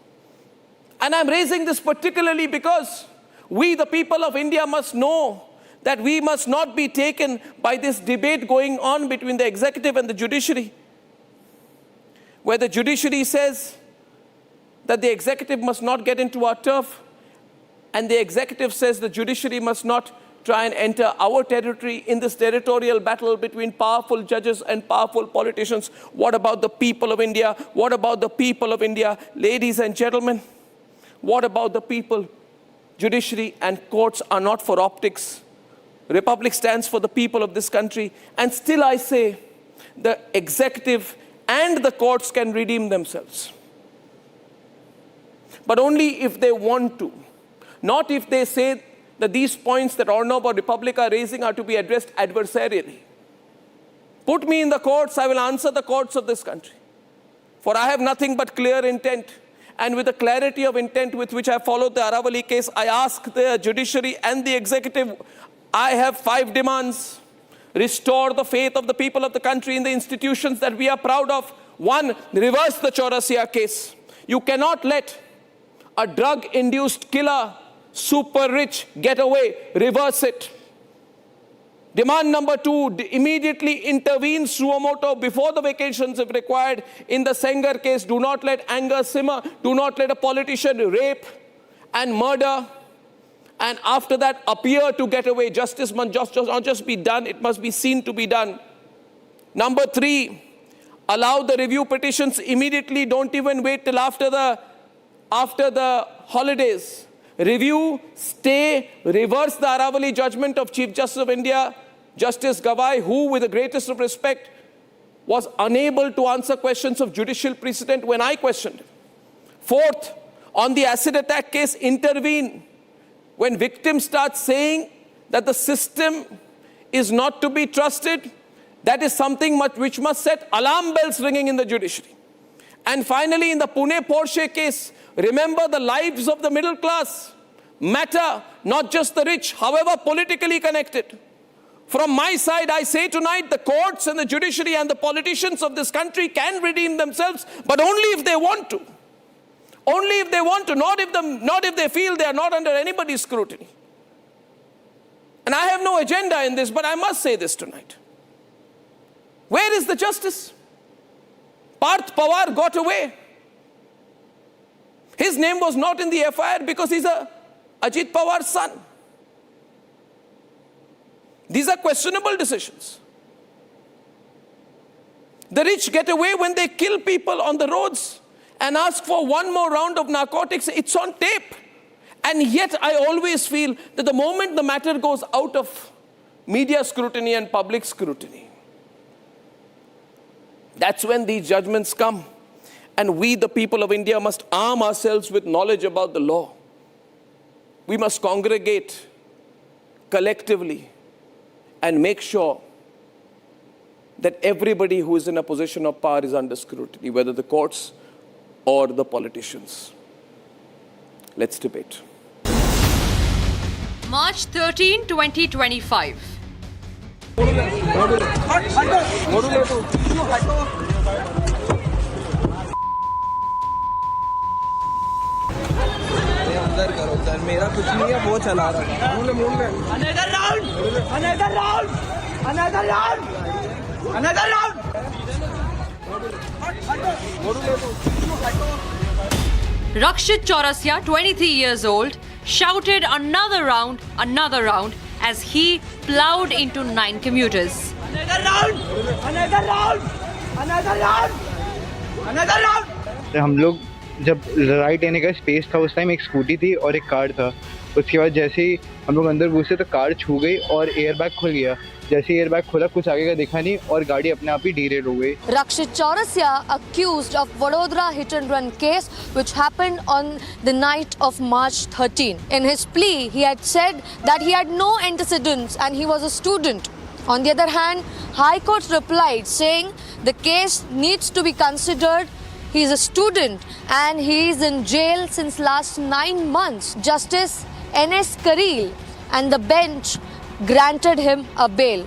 And I'm raising this particularly because we, the people of India, must know that we must not be taken by this debate going on between the executive and the judiciary, where the judiciary says that the executive must not get into our turf, and the executive says the judiciary must not try and enter our territory in this territorial battle between powerful judges and powerful politicians. What about the people of India? What about the people of India? Ladies and gentlemen, what about the people? Judiciary and courts are not for optics. Republic stands for the people of this country. And still I say, the executive and the courts can redeem themselves. But only if they want to. Not if they say that these points that Arnab or Republic are raising are to be addressed adversarially. Put me in the courts, I will answer the courts of this country. For I have nothing but clear intent. And with the clarity of intent with which I followed the Aravali case, I ask the judiciary and the executive, I have 5 demands. Restore the faith of the people of the country in the institutions that we are proud of. 1, reverse the Chaurasia case. You cannot let a drug-induced killer, super rich, get away. Reverse it. Demand number 2, immediately intervene suo motu before the vacations if required. In the Sengar case, do not let anger simmer. Do not let a politician rape and murder, and after that appear to get away. Justice must not just be done, it must be seen to be done. Number 3, allow the review petitions immediately. Don't even wait till after the holidays. Review, stay, reverse the Aravali judgment of Chief Justice of India, Justice Gawai, who, with the greatest of respect, was unable to answer questions of judicial precedent when I questioned him. Fourth, on the acid attack case, intervene. When victims start saying that the system is not to be trusted, that is something which must set alarm bells ringing in the judiciary. And finally, in the Pune Porsche case, remember the lives of the middle class matter, not just the rich, however politically connected. From my side, I say tonight, the courts and the judiciary and the politicians of this country can redeem themselves, but only if they want to. Only if they want to, not if they feel they are not under anybody's scrutiny. And I have no agenda in this, but I must say this tonight. Where is the justice? Parth Pawar got away. His name was not in the FIR because he's Ajit Pawar's son. These are questionable decisions. The rich get away when they kill people on the roads and ask for one more round of narcotics. It's on tape. And yet I always feel that the moment the matter goes out of media scrutiny and public scrutiny, that's when these judgments come. And we, the people of India, must arm ourselves with knowledge about the law. We must congregate collectively and make sure that everybody who is in a position of power is under scrutiny, whether the courts or the politicians. Let's debate. March 13, 2025. मेरा कुछ नहीं है, वो चला रहा है। Another round! Another round! Another round! Another round! Rakshit Chaurasia, 23 years old, shouted another round, as he plowed into 9 commuters. Another round! Another round! Another round! Another round! हम लोग जब राइट लेने का स्पेस था उस टाइम एक scooty थी और एक कार था। उसके बाद जैसे ही हम लोग अंदर घुसे तो कार छू गई और एयरबैग खुल गया। जैसे ही एयरबैग खुला कुछ आगे का दिखा नहीं और गाड़ी अपने आप ही डीरेल हो गई। Rakshit Chaurasia, accused of Vadodara hit and run case which happened on the night of March 13. In his plea, he had said that he had no antecedents and he was a student. On the other hand, High Court replied saying the case needs to be considered. He is a student and he is in jail since last 9 months. Justice N.S. Kareel and the bench granted him a bail.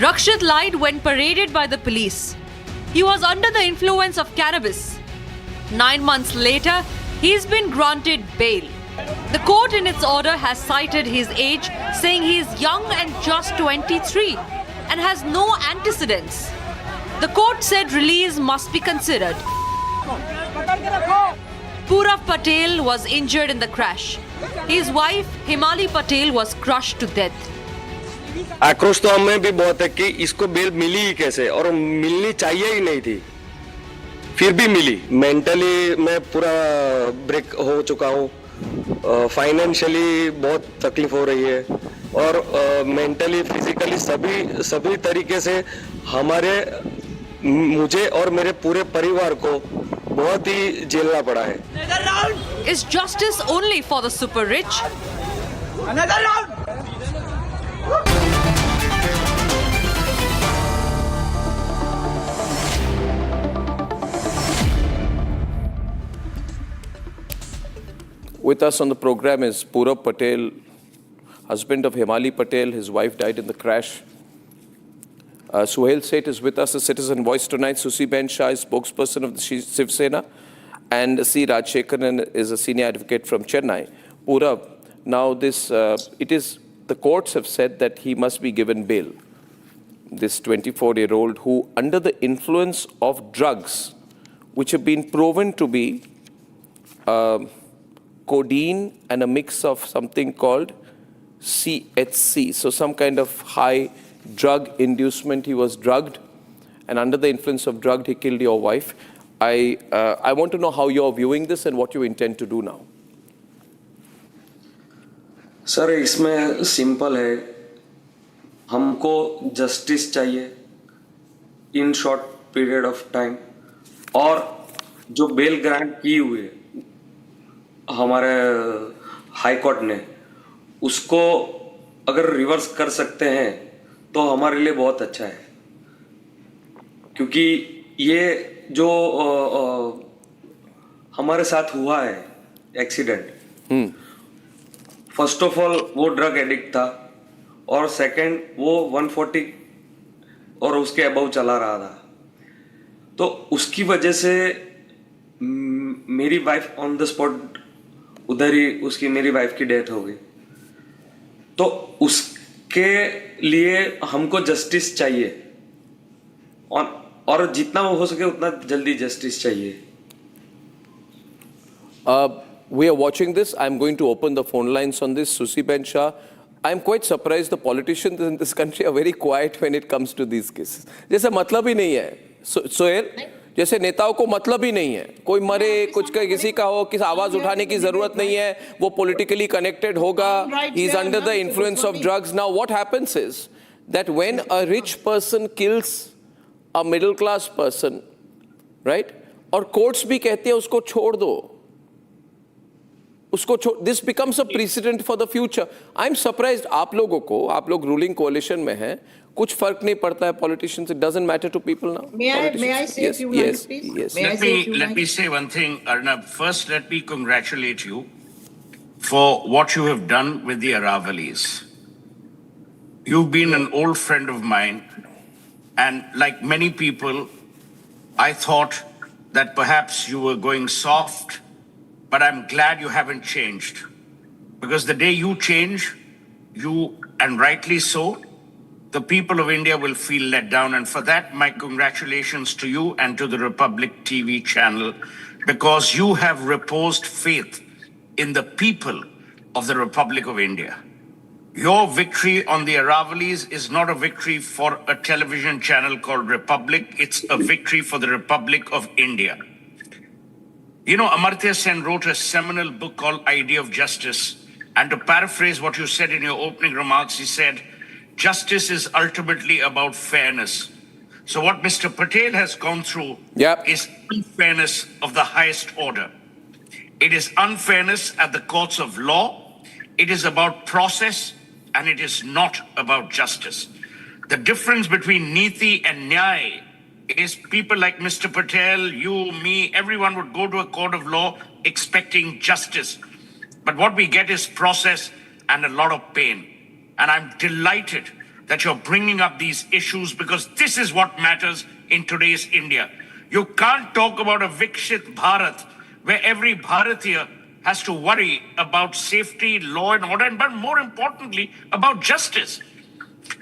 Rakshit lied when paraded by the police. He was under the influence of cannabis. 9 months later, he's been granted bail. The court in its order has cited his age, saying he is young and just 23 and has no antecedents. The court said release must be considered. Purav Patel was injured in the crash. His wife, Himali Patel, was crushed to death. आक्रोश तो हमें भी बहुत है कि इसको bell मिली ही कैसे और मिलनी चाहिए ही नहीं थी, फिर भी मिली। मेंटली मैं पूरा ब्रेक हो चुका हूँ, फाइनेंशियली बहुत तकलीफ हो रही है और मेंटली फिजिकली सभी तरीके से मुझे और मेरे पूरे परिवार को बहुत ही झेलना पड़ा है। Is justice only for the super rich? Another round! With us on the program is Purav Patel, husband of Himali Patel. His wife died in the crash. Suhail Seth is with us, a citizen voice tonight. Susi Ben Shah is spokesperson of the Shiv Sena. And C. Rajshekharan is a senior advocate from Chennai. Purav, now the courts have said that he must be given bail. This 24-year-old who, under the influence of drugs, which have been proven to be codeine and a mix of something called CHC, so some kind of high drug inducement, he was drugged, and under the influence of drug, he killed your wife. I want to know how you're viewing this and what you intend to do now. Sir इसमें simple है, हमको justice चाहिए in short period of time, और जो bell grant की हुई है हमारे हाई कोर्ट ने, उसको अगर रिवर्स कर सकते हैं तो हमारे लिए बहुत अच्छा है, क्योंकि ये जो हमारे साथ हुआ है एक्सीडेंट, फर्स्ट ऑफ ऑल वो ड्रग एडिक्ट था, और सेकंड वो 140 और उसके अबव चला रहा था, तो उसकी वजह से मेरी वाइफ ऑन द स्पॉट उधर ही उसकी मेरी वाइफ की डेथ हो गई। तो उसके लिए हमको जस्टिस चाहिए, और जितना हो सके उतना जल्दी जस्टिस चाहिए। We are watching this. I'm going to open the phone lines on this. Susi Ben Shah, I'm quite surprised the politicians in this country are very quiet when it comes to these cases. जैसे मतलब ही नहीं है, सोहेल, जैसे नेताओं को मतलब ही नहीं है, कोई मरे कुछ का किसी का हो, किसी आवाज उठाने की जरूरत नहीं है, वो politically connected होगा, he's under the influence of drugs. Now what happens is that when a rich person kills a middle class person, right, और courts भी कहते हैं उसको छोड़ दो, this becomes a precedent for the future. I'm surprised आप लोगों को, आप लोग ruling coalition में हैं, कुछ फर्क नहीं पड़ता है politicians. It doesn't matter to people now. May I say a few lines, please? Yes. Let me say one thing, Arnab. First, let me congratulate you for what you have done with the Aravalis. You've been an old friend of mine, and like many people, I thought that perhaps you were going soft, but I'm glad you haven't changed. Because the day you change, you, and rightly so, the people of India will feel let down. And for that, my congratulations to you and to the Republic TV channel, because you have reposed faith in the people of the Republic of India. Your victory on the Aravalis is not a victory for a television channel called Republic. It's a victory for the Republic of India. You know, Amartya Sen wrote a seminal book called Idea of Justice. And to paraphrase what you said in your opening remarks, he said, justice is ultimately about fairness. So what Mr. Patel has gone through is unfairness of the highest order. It is unfairness at the courts of law. It is about process, and it is not about justice. The difference between Niti and Nyay is people like Mr. Patel, you, me, everyone would go to a court of law expecting justice. But what we get is process and a lot of pain. And I'm delighted that you're bringing up these issues, because this is what matters in today's India. You can't talk about a Vikshit Bharat where every Bharatiya has to worry about safety, law and order, but more importantly, about justice.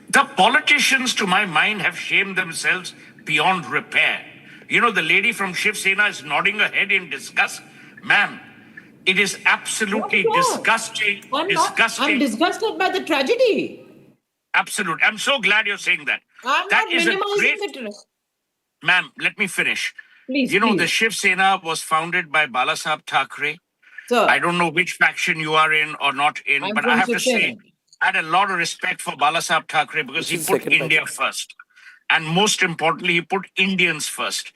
The politicians, to my mind, have shamed themselves beyond repair. You know, the lady from Shiv Sena is nodding her head in disgust. Ma'am, it is absolutely disgusting. I'm disgusted by the tragedy. Absolutely. I'm so glad you're saying that. I'm That not is a minimizing great... it. Ma'am, let me finish. Please, you know, please. the Shiv Sena was founded by Balasaheb Thackeray. Sir. I don't know which faction you are in or not in, I'm but from I have Shiv to say, Sena. I had a lot of respect for Balasaheb Thackeray because he put India first. And most importantly, he put Indians first.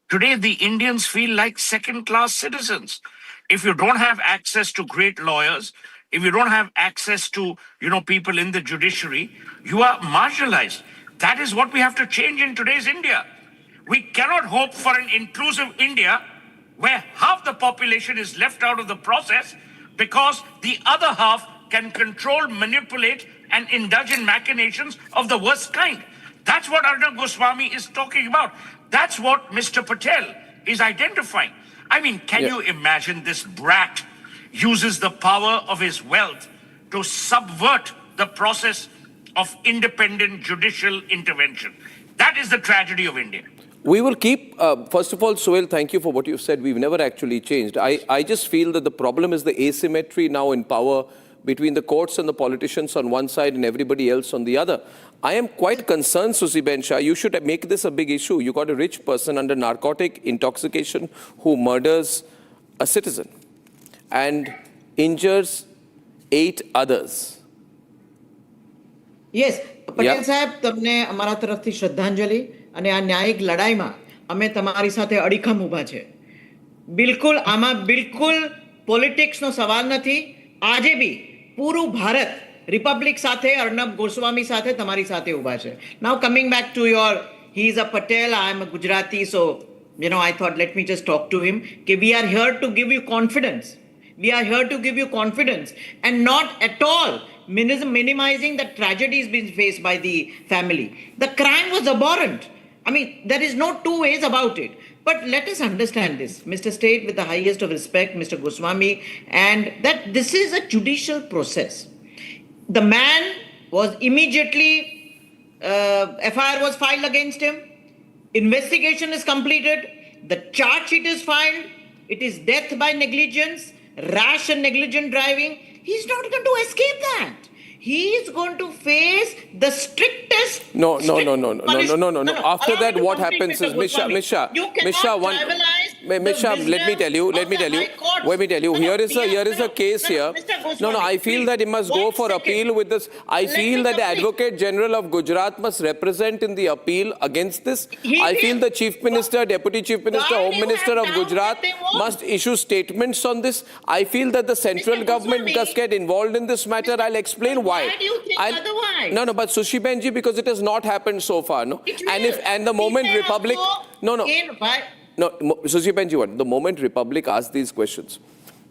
Today, the Indians feel like second-class citizens. If you don't have access to great lawyers, if you don't have access to, you know, people in the judiciary, you are marginalized. That is what we have to change in today's India. We cannot hope for an inclusive India where half the population is left out of the process because the other half can control, manipulate, and indulge in machinations of the worst kind. That's what Arnab Goswami is talking about. That's what Mr. Patel is identifying. I mean, can you imagine this brat uses the power of his wealth to subvert the process of independent judicial intervention? That is the tragedy of India. We will keep, first of all, Sohail, thank you for what you've said. We've never actually changed. I just feel that the problem is the asymmetry now in power between the courts and the politicians on one side and everybody else on the other. I am quite concerned, Susi Benshaw, you should make this a big issue. You got a rich person under narcotic intoxication who murders a citizen and injures 8 others. Yes, Patel સાહેબ તમને અમારા તરફથી શ્રદ્ધાંજલિ અને આ ન્યાયિક લડાઈમાં અમે તમારી સાથે અડીખમ ઊભા છે. બિલકુલ આમાં બિલકુલ પોલિટિક્સનો સવાલ નથી. આજે બી પૂરું ભારત રિપબ્લિક સાથે અર્ણબ ગોસ્વામી સાથે તમારી સાથે ઊભા છે. Now coming back to your, he is a Patel, I am a Gujarati, so I thought let me just talk to him. We are here to give you confidence. We are here to give you confidence and not at all minimizing the tragedies being faced by the family. The crime was abhorrent. I mean, there is no two ways about it. But let us understand this, Mr. State, with the highest of respect, Mr. Goswami, and that this is a judicial process. The man was immediately, FIR was filed against him. Investigation is completed. The charge sheet is filed. It is death by negligence, rash and negligent driving. He's not going to escape that. He is going to face the strictest. No. After that, what happens is, Misha, let me tell you. Here is a case here. No, I feel that he must go for appeal with this. I feel that the Advocate General of Gujarat must represent in the appeal against this. I feel the Chief Minister, Deputy Chief Minister, Home Minister of Gujarat must issue statements on this. I feel that the central government must get involved in this matter. I'll explain why. Why do you think otherwise? No, but Sushi Benji, because it has not happened so far, no? And the moment Republic... No, Sushi Benji, the moment Republic asks these questions,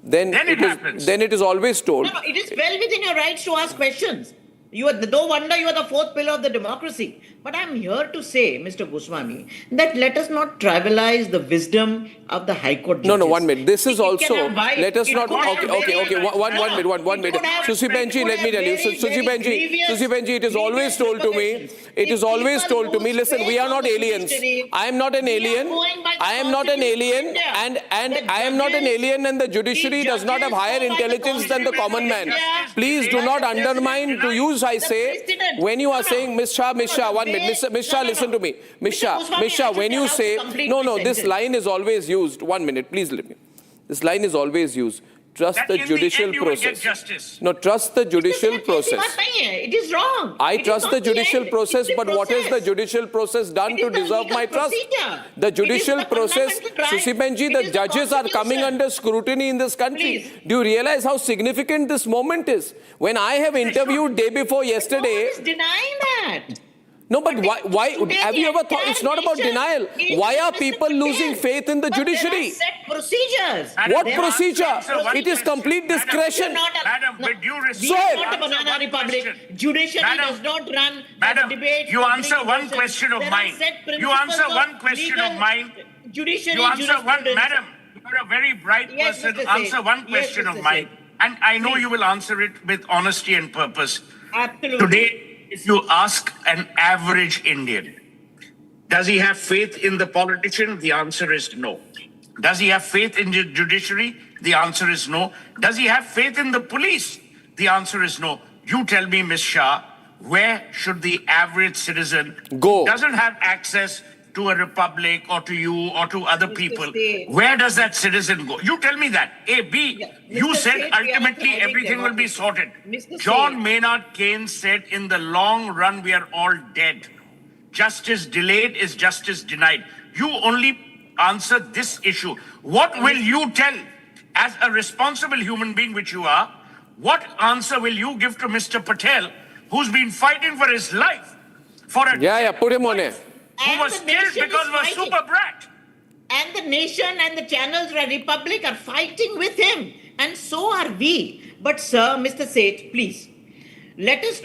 then it is always told... No, it is well within your rights to ask questions. No wonder you are the fourth pillar of the democracy. But I'm here to say, Mr. Goswami, that let us not trivialize the wisdom of the High Court judges. No, 1 minute. This is also... Let us not... Okay. One minute. Sushi Benji, let me tell you. Sushi Benji, it is always told to me... Listen, we are not aliens. I am not an alien. And the judiciary does not have higher intelligence than the common man. Please do not undermine to use, I say, when you are saying, Misha, 1 minute. Misha, listen to me. Misha, when you say, no, this line is always used. 1 minute, please let me. This line is always used. Trust the judicial process. No, trust the judicial process. It is wrong. I trust the judicial process, but what has the judicial process done to deserve my trust? The judicial process, Susi Benji, the judges are coming under scrutiny in this country. Do you realize how significant this moment is? When I have interviewed day before yesterday... No one is denying that. No, but why have you ever thought, it's not about denial. Why are people losing faith in the judiciary? There are set procedures. What procedure? It is complete discretion. Madam, with due respect. We are not a banana republic. Judiciary does not run debate. You answer one question of mine. Madam, you're a very bright person. Answer one question of mine. And I know you will answer it with honesty and purpose. Absolutely. Today, if you ask an average Indian, does he have faith in the politician? The answer is no. Does he have faith in the judiciary? The answer is no. Does he have faith in the police? The answer is no. You tell me, Ms. Shah, where should the average citizen go? Who doesn't have access to a republic or to you or to other people, where does that citizen go? You tell me that. A, B, you said ultimately everything will be sorted. John Maynard Keynes said in the long run we are all dead. Justice delayed is justice denied. You only answer this issue. What will you tell as a responsible human being which you are? What answer will you give to Mr. Patel, who's been fighting for his life? For a put him on it. Who was killed because of a super brat. And the nation and the channels of the republic are fighting with him. And so are we. But sir, Mr. Seth, please, let us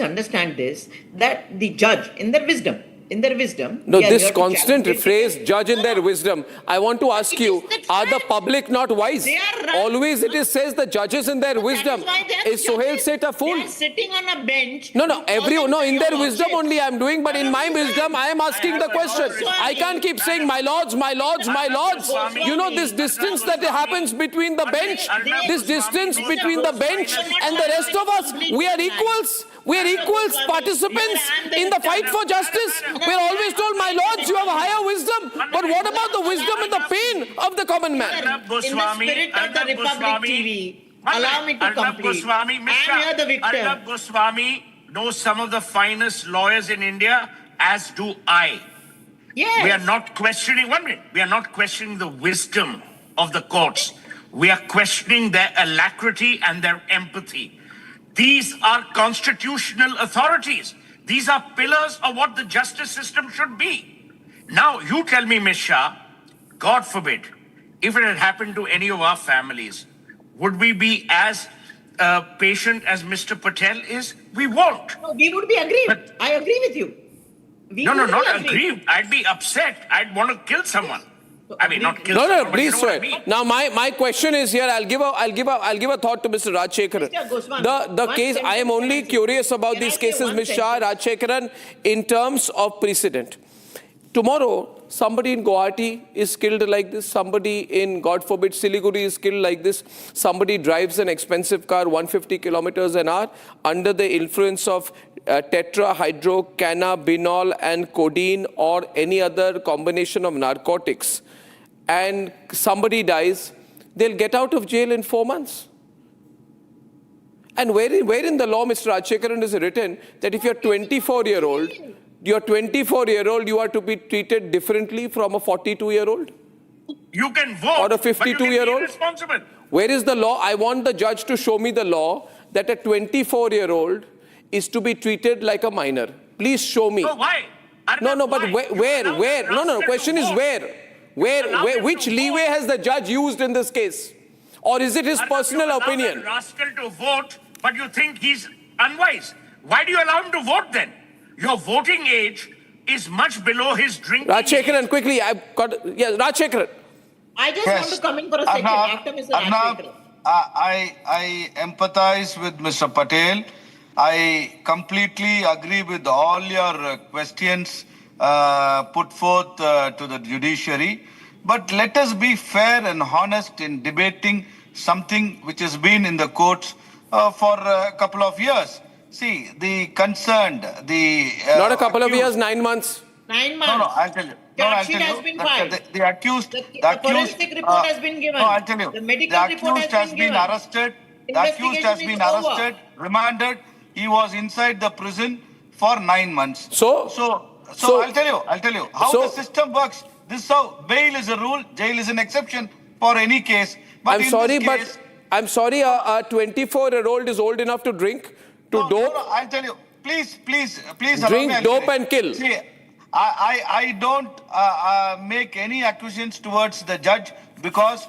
understand this, that the judge, in their wisdom, in their wisdom. No, we are this here to constant challenge it. phrase, judge in their wisdom. I want to ask you, are the public not wise? They are right. Always it is says the judges in their wisdom. That is why they are Is Sohail judges. Seth a fool? They are sitting on a bench. No, in their your wisdom lordship. only I am doing, but in my wisdom I am asking the question. I can't keep saying my lords, my lords, my lords. You know this distance that happens between the bench, this distance between the bench and the rest of us, we are equals. We are equals participants in the fight for justice. We are always told, my lords, you have higher wisdom. But what about the wisdom and the pain of the common man? In the spirit of the Republic TV, allow me to complete. I am here the victim. Arnab Goswami knows some of the finest lawyers in India, as do I. Yes. We are not questioning, one minute, we are not questioning the wisdom of the courts. We are questioning their alacrity and their empathy. These are constitutional authorities. These are pillars of what the justice system should be. Now, you tell me, Ms. Shah, God forbid, if it had happened to any of our families, would we be as patient as Mr. Patel is? We won't. No, we would be aggrieved. I agree with you. No, not aggrieved. I'd be upset. I'd want to kill someone. I mean, not kill someone. No, please swear. Now, my question is here. I'll give a thought to Mr. Rajshekharan. The case. I am only curious about these cases, Ms. Shah, Rajshekharan, in terms of precedent. Tomorrow, somebody in Guwahati is killed like this. Somebody in, God forbid, Siliguri is killed like this. Somebody drives an expensive car 150 kilometers an hour under the influence of tetrahydrocannabinol and codeine or any other combination of narcotics, and somebody dies, they'll get out of jail in 4 months. And where in the law, Mr. Rajshekharan, is written that if you're 24-year-old, you are to be treated differently from a 42-year-old? You can vote, or a 52-year-old? Where is the law? I want the judge to show me the law that a 24-year-old is to be treated like a minor. Please show me. No, why? No, but where? No, question is where? Which leeway has the judge used in this case? Or is it his personal opinion? You allow that rascal to vote, but you think he's unwise. Why do you allow him to vote then? Your voting age is much below his drinking Rajshekharan, age. quickly. Rajshekharan. I just want to come in for a second after Mr. Rajshekharan. I empathize with Mr. Patel. I completely agree with all your questions put forth to the judiciary. But let us be fair and honest in debating something which has been in the courts for a couple of years. See, the concerned, not a couple of years, 9 months. 9 months. No, I'll tell you. Charge sheet has been filed. The accused, the forensic report has been given. No, I'll tell you. The medical report has been given. Arrested. The accused has been arrested, remanded. He was inside the prison for 9 months. So I'll tell you how the system works. This is how bail is a rule, jail is an exception for any case. But I'm sorry, a 24-year-old is old enough to drink, dope. No, I'll tell you. Please. Drink, dope and kill. See, I don't make any accusations towards the judge because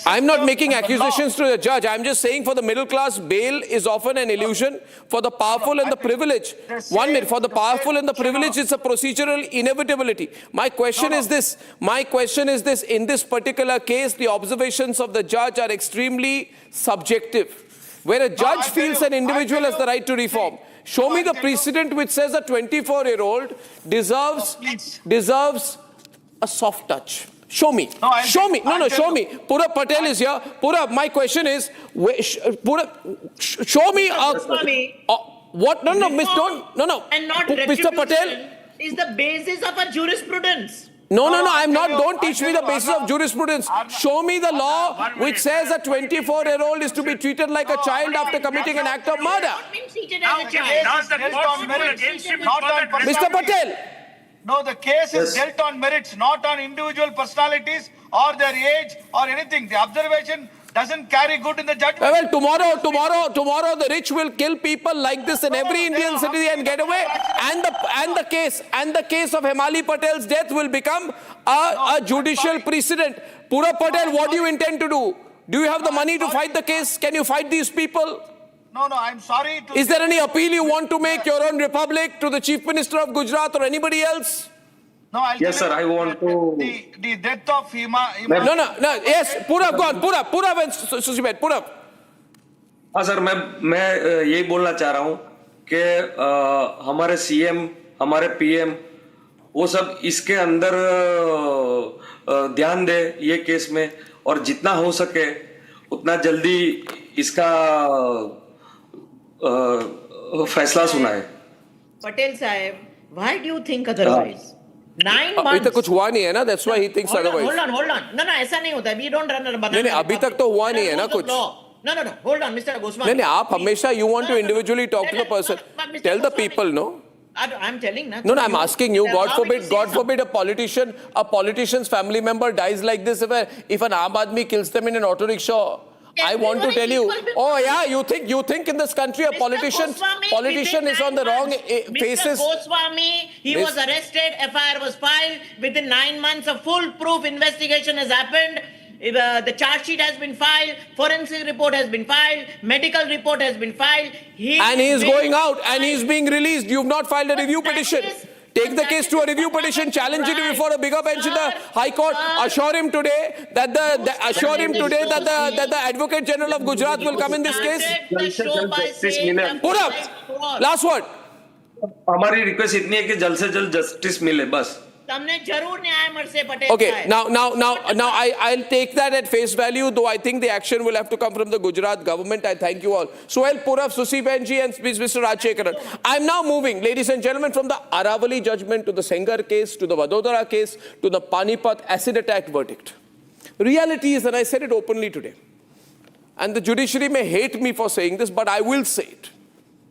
I'm not making accusations to the judge. I'm just saying for the middle class, bail is often an illusion. For the powerful and the privileged, 1 minute, for the powerful and the privileged, it's a procedural inevitability. My question is this. In this particular case, the observations of the judge are extremely subjective. Where a judge feels an individual has the right to reform. Show me the precedent which says a 24-year-old deserves a soft touch. Show me. Show me. Pura Patel is here. Pura, my question is, show me. What? No. And not Mr. Patel is the basis of a jurisprudence. No, I'm not. Don't teach me the basis of jurisprudence. Show me the law which says a 24-year-old is to be treated like a child after committing an act of murder. Mr. Patel. No, the case is dealt on merits, not on individual personalities or their age or anything. The observation doesn't carry good in the judgment. Well, tomorrow the rich will kill people like this in every Indian city and get away. And the case of Hemali Patel's death will become a judicial precedent. Pura Patel, what do you intend to do? Do you have the money to fight the case? Can you fight these people? No, I'm sorry to... Is there any appeal you want to make your own republic to the Chief Minister of Gujarat or anybody else? No, I'll Yes, tell sir, you, I want to... The death of Hima... No, yes, put up, and Susibet, put up. हाँ sir, मैं यही बोलना चाह रहा हूँ कि हमारे CM, हमारे पीएम, वो सब इसके अंदर ध्यान दे ये केस में, और जितना हो सके उतना जल्दी इसका फैसला सुनाए. Patel Sahib, why do you think otherwise? 9 months. अभी तक कुछ हुआ नहीं है ना, that's why he thinks otherwise. Hold on. No, ऐसा नहीं होता. We don't run a banana. नहीं, अभी तक तो हुआ नहीं है ना कुछ. No. Hold on, Mr. Goswami. नहीं, आप हमेशा you want to individually talk to the person. Tell the people, no? I'm telling. No, I'm asking you. God forbid a politician's family member dies like this. If an Aam Aadmi kills them in an auto rickshaw, I want to tell you. Oh yeah, you think in this country a politician is on the wrong faces. Mr. Goswami, he was arrested. FIR was filed. Within 9 months, a full-proof investigation has happened. The charge sheet has been filed, forensic report has been filed, medical report has been filed. He is going out and he is being released. You've not filed a review petition. Take the case to a review petition, challenge it before a bigger bench in the High Court. Assure him today that the Advocate General of Gujarat will come in this case. Put up. Last word. हमारी request इतनी है कि जल्द से जल्द justice मिले बस. Okay, now I'll take that at face value, though I think the action will have to come from the Gujarat government. I thank you all. Suhail Purav, Susi Benji and Mr. Rajshekaran. I'm now moving, ladies and gentlemen, from the Aravali judgment to the Sengar case, to the Vadodara case, to the Panipat acid attack verdict. Reality is, and I said it openly today, and the judiciary may hate me for saying this, but I will say it.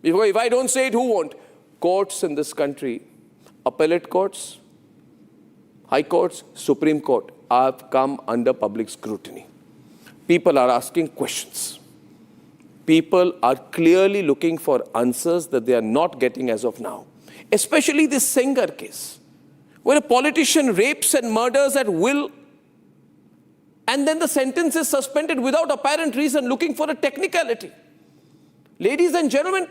If I don't say it, who won't? Courts in this country, appellate courts, High Courts, Supreme Court have come under public scrutiny. People are asking questions. People are clearly looking for answers that they are not getting as of now. Especially this Sengar case, where a politician rapes and murders at will, and then the sentence is suspended without apparent reason, looking for a technicality. Ladies and gentlemen,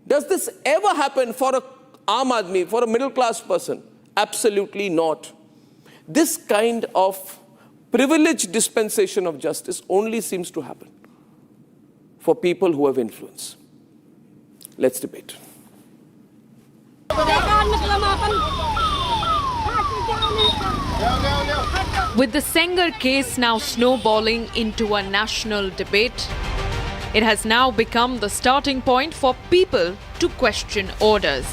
does this ever happen for a Aam Aadmi, for a middle-class person? Absolutely not. This kind of privileged dispensation of justice only seems to happen for people who have influence. Let's debate. With the Sengar case now snowballing into a national debate, it has now become the starting point for people to question orders.